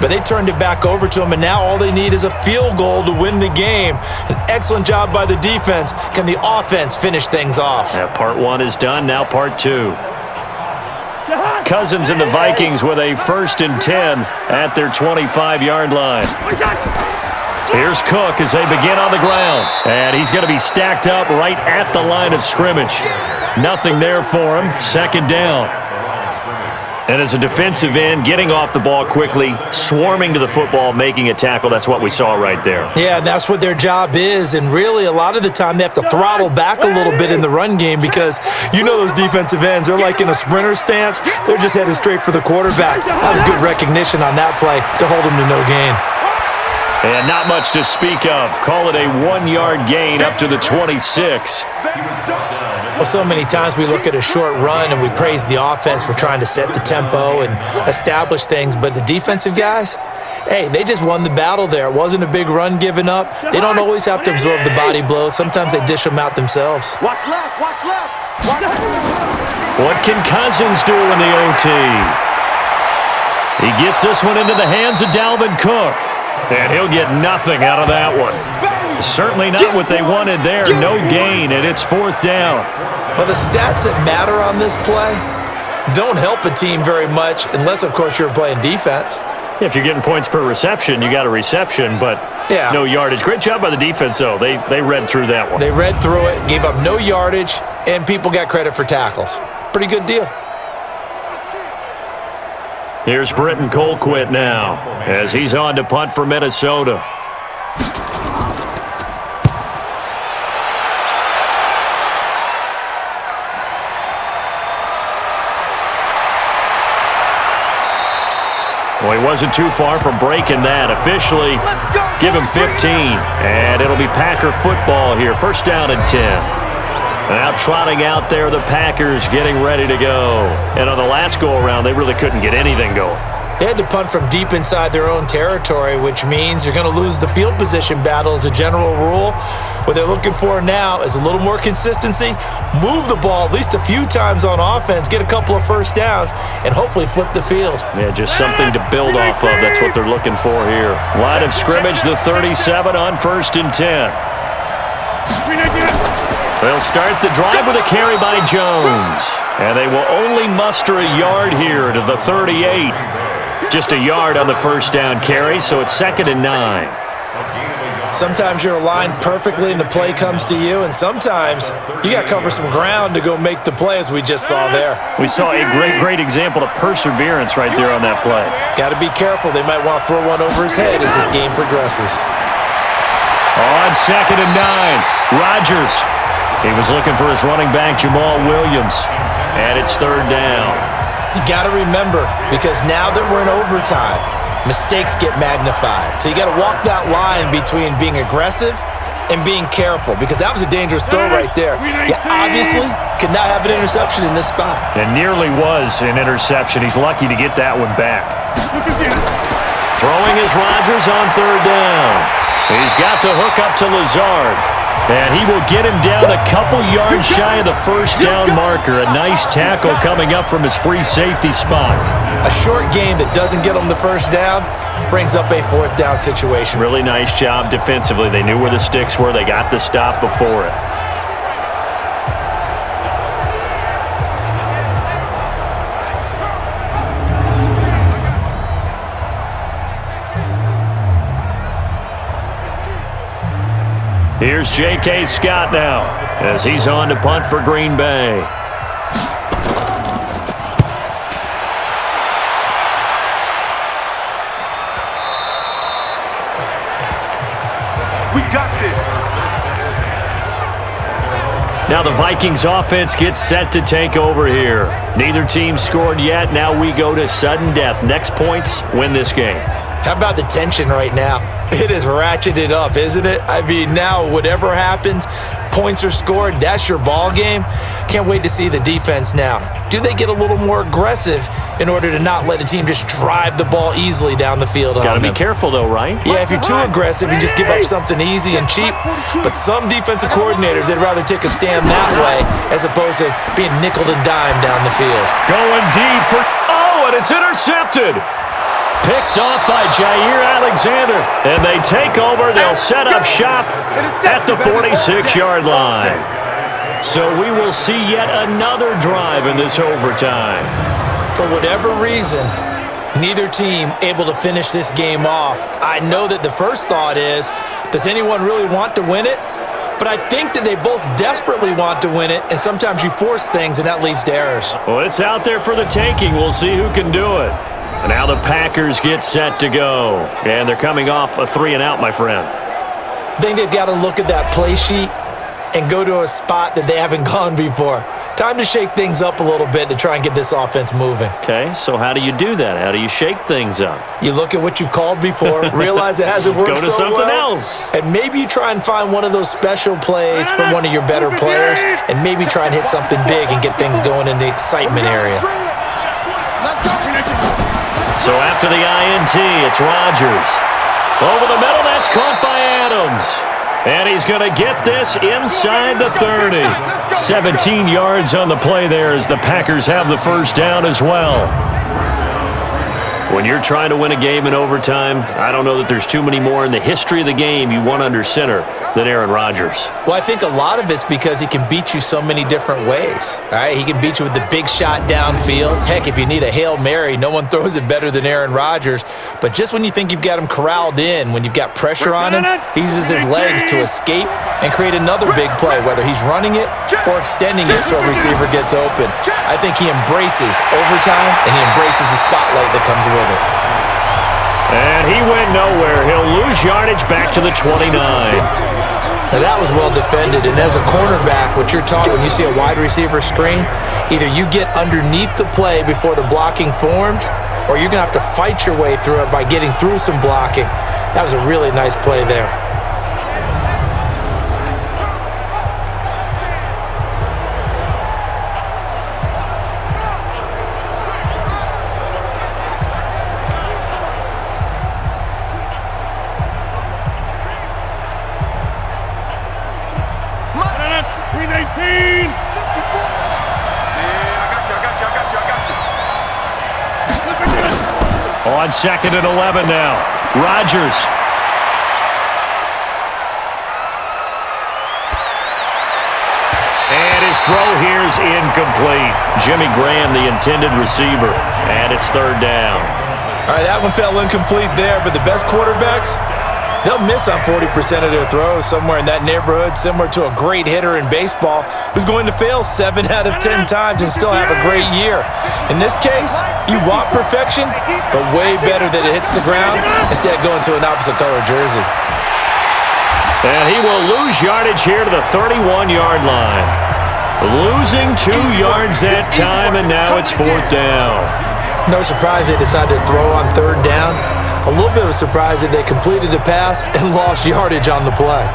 But they turned it back over to them, and now all they need is a field goal to win the game. An excellent job by the defense. Can the offense finish things off? Yeah, part 1 is done, now part 2. Cousins and the Vikings with a 1st and 10 at their 25-yard line. Here's Cook as they begin on the ground. And he's going to be stacked up right at the line of scrimmage. Nothing there for him. 2nd down. And as a defensive end, getting off the ball quickly, swarming to the football, making a tackle. That's what we saw right there. Yeah, and that's what their job is. And really, a lot of the time, they have to throttle back a little bit in the run game because you know those defensive ends, they're like in a sprinter stance. They're just headed straight for the quarterback. That was good recognition on that play to hold them to no gain. And not much to speak of. Call it a 1-yard gain up to the 26. Well, so many times we look at a short run and we praise the offense for trying to set the tempo and establish things, but the defensive guys, hey, they just won the battle there. It wasn't a big run given up. They don't always have to absorb the body blows. Sometimes they dish them out themselves. Watch left, watch left. Watch left. What can Cousins do in the OT? He gets this one into the hands of Dalvin Cook, and he'll get nothing out of that one. Certainly not what they wanted there. No gain, and it's 4th down. Well, the stats that matter on this play don't help a team very much unless, of course, you're playing defense. If you're getting points per reception, you got a reception, but no yardage. Great job by the defense, though. They read through that one. They read through it, gave up no yardage, and people got credit for tackles. Pretty good deal. Here's Britton Colquitt now as he's on to punt for Minnesota. Well, he wasn't too far from breaking that. Officially, give him 15. And it'll be Packer football here. First down and 10. Now trotting out there, the Packers getting ready to go. And on the last go-around, they really couldn't get anything going. They had to punt from deep inside their own territory, which means you're going to lose the field position battle as a general rule. What they're looking for now is a little more consistency, move the ball at least a few times on offense, get a couple of first downs, and hopefully flip the field. Yeah, just something to build off of. That's what they're looking for here. Line of scrimmage, the 37 on 1st and 10. They'll start the drive with a carry by Jones. And they will only muster a yard here to the 38. Just a yard on the first down carry, so it's 2nd and 9. Sometimes you're aligned perfectly and the play comes to you, and sometimes you got to cover some ground to go make the play, as we just saw there. We saw a great example of perseverance right there on that play. Got to be careful. They might want to throw one over his head as this game progresses. On 2nd and 9, Rodgers. He was looking for his running back, Jamal Williams, and it's 3rd down. You got to remember, because now that we're in overtime, mistakes get magnified. So you got to walk that line between being aggressive and being careful, because that was a dangerous throw right there. You obviously could not have an interception in this spot. And nearly was an interception. He's lucky to get that one back. Throwing is Rodgers on 3rd down. He's got to hook up to Lazard. And he will get him down a couple yards shy of the first down marker. A nice tackle coming up from his free safety spot. A short game that doesn't get him the first down brings up a 4th down situation. Really nice job defensively. They knew where the sticks were. They got the stop before it. Here's J.K. Scott now as he's on to punt for Green Bay. We got this. Now the Vikings offense gets set to take over here. Neither team scored yet. Now we go to sudden death. Next points win this game. How about the tension right now? It is ratcheted up, isn't it? I mean, now whatever happens, points are scored, that's your ball game. Can't wait to see the defense now. Do they get a little more aggressive in order to not let the team just drive the ball easily down the field on them? Got to be careful, though, right? Yeah, if you're too aggressive, you just give up something easy and cheap. But some defensive coordinators, they'd rather take a stand that way as opposed to being nickeled and dimed down the field. Going deep for... Oh, and it's intercepted! Picked off by Jair Alexander. And they take over. They'll set up shop at the 46-yard line. So we will see yet another drive in this overtime. For whatever reason, neither team able to finish this game off. I know that the first thought is, does anyone really want to win it? But I think that they both desperately want to win it, and sometimes you force things, and that leads to errors. Well, it's out there for the taking. We'll see who can do it. And now the Packers get set to go. And they're coming off a 3-and-out, my friend. I think they've got to look at that play sheet and go to a spot that they haven't gone before. Time to shake things up a little bit to try and get this offense moving. Okay, so how do you do that? How do you shake things up? You look at what you've called before, realize it hasn't worked so well. Go to something else. And maybe you try and find one of those special plays from one of your better players, and maybe try and hit something big and get things going in the excitement area. So after the INT, it's Rodgers. Over the middle, that's caught by Adams. And he's going to get this inside the 30. 17 yards on the play there as the Packers have the first down as well. When you're trying to win a game in overtime, I don't know that there's too many more in the history of the game you want under center than Aaron Rodgers. Well, I think a lot of it's because he can beat you so many different ways. All right, he can beat you with the big shot downfield. Heck, if you need a Hail Mary, no one throws it better than Aaron Rodgers. But just when you think you've got him corralled in, when you've got pressure on him, he uses his legs to escape and create another big play, whether he's running it or extending it so a receiver gets open. I think he embraces overtime, and he embraces the spotlight that comes with it. And he went nowhere. He'll lose yardage back to the 29. Now that was well defended, and as a cornerback, what you're taught when you see a wide receiver screen, either you get underneath the play before the blocking forms, or you're going to have to fight your way through it by getting through some blocking. That was a really nice play there. On 2nd and 11 now. Rodgers. And his throw here is incomplete. Jimmy Graham, the intended receiver. And it's 3rd down. All right, that one fell incomplete there, but the best quarterbacks, they'll miss on 40% of their throws, somewhere in that neighborhood, similar to a great hitter in baseball who's going to fail 7 out of 10 times and still have a great year. In this case, you want perfection, but way better that it hits the ground instead of going to an opposite color jersey. And he will lose yardage here to the 31-yard line. Losing 2 yards that time, and now it's 4th down. No surprise they decided to throw on 3rd down. A little bit of a surprise that they completed the pass and lost yardage on the play.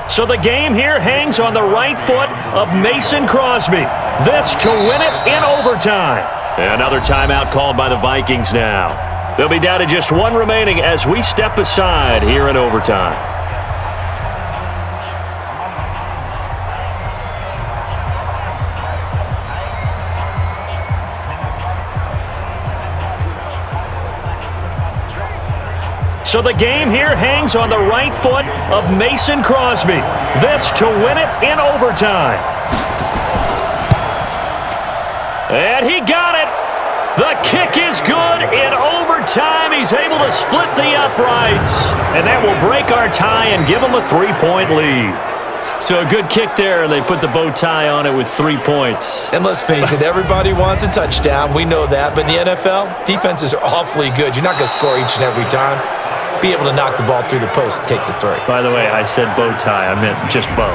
So the game here hangs on the right foot of Mason Crosby. This to win it in overtime. Another timeout called by the Vikings now. They'll be down to just 1 remaining as we step aside here in overtime. So the game here hangs on the right foot of Mason Crosby. This to win it in overtime. And he got it. The kick is good in overtime. He's able to split the uprights. And that will break our tie and give him a 3-point lead. So a good kick there, and they put the bow tie on it with 3 points. And let's face it, everybody wants a touchdown. We know that. But in the NFL, defenses are awfully good. You're not going to score each and every time. Be able to knock the ball through the post and take the 3. By the way, I said bow tie. I meant just bow.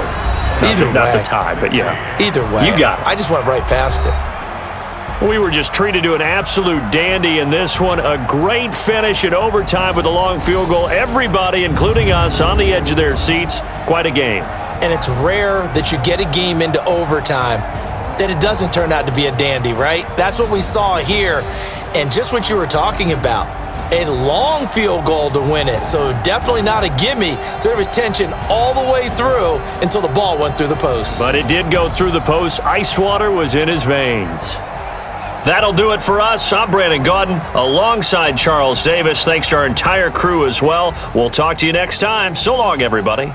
Not the tie, but yeah. Either way. You got it. I just went right past it. We were just treated to an absolute dandy in this one. A great finish in overtime with a long field goal. Everybody, including us, on the edge of their seats. Quite a game. And it's rare that you get a game into overtime that it doesn't turn out to be a dandy, right? That's what we saw here. And just what you were talking about. A long field goal to win it. So definitely not a gimme. So there was tension all the way through until the ball went through the post. But it did go through the post. Ice water was in his veins. That'll do it for us. I'm Brandon Gaudin alongside Charles Davis. Thanks to our entire crew as well. We'll talk to you next time. So long, everybody.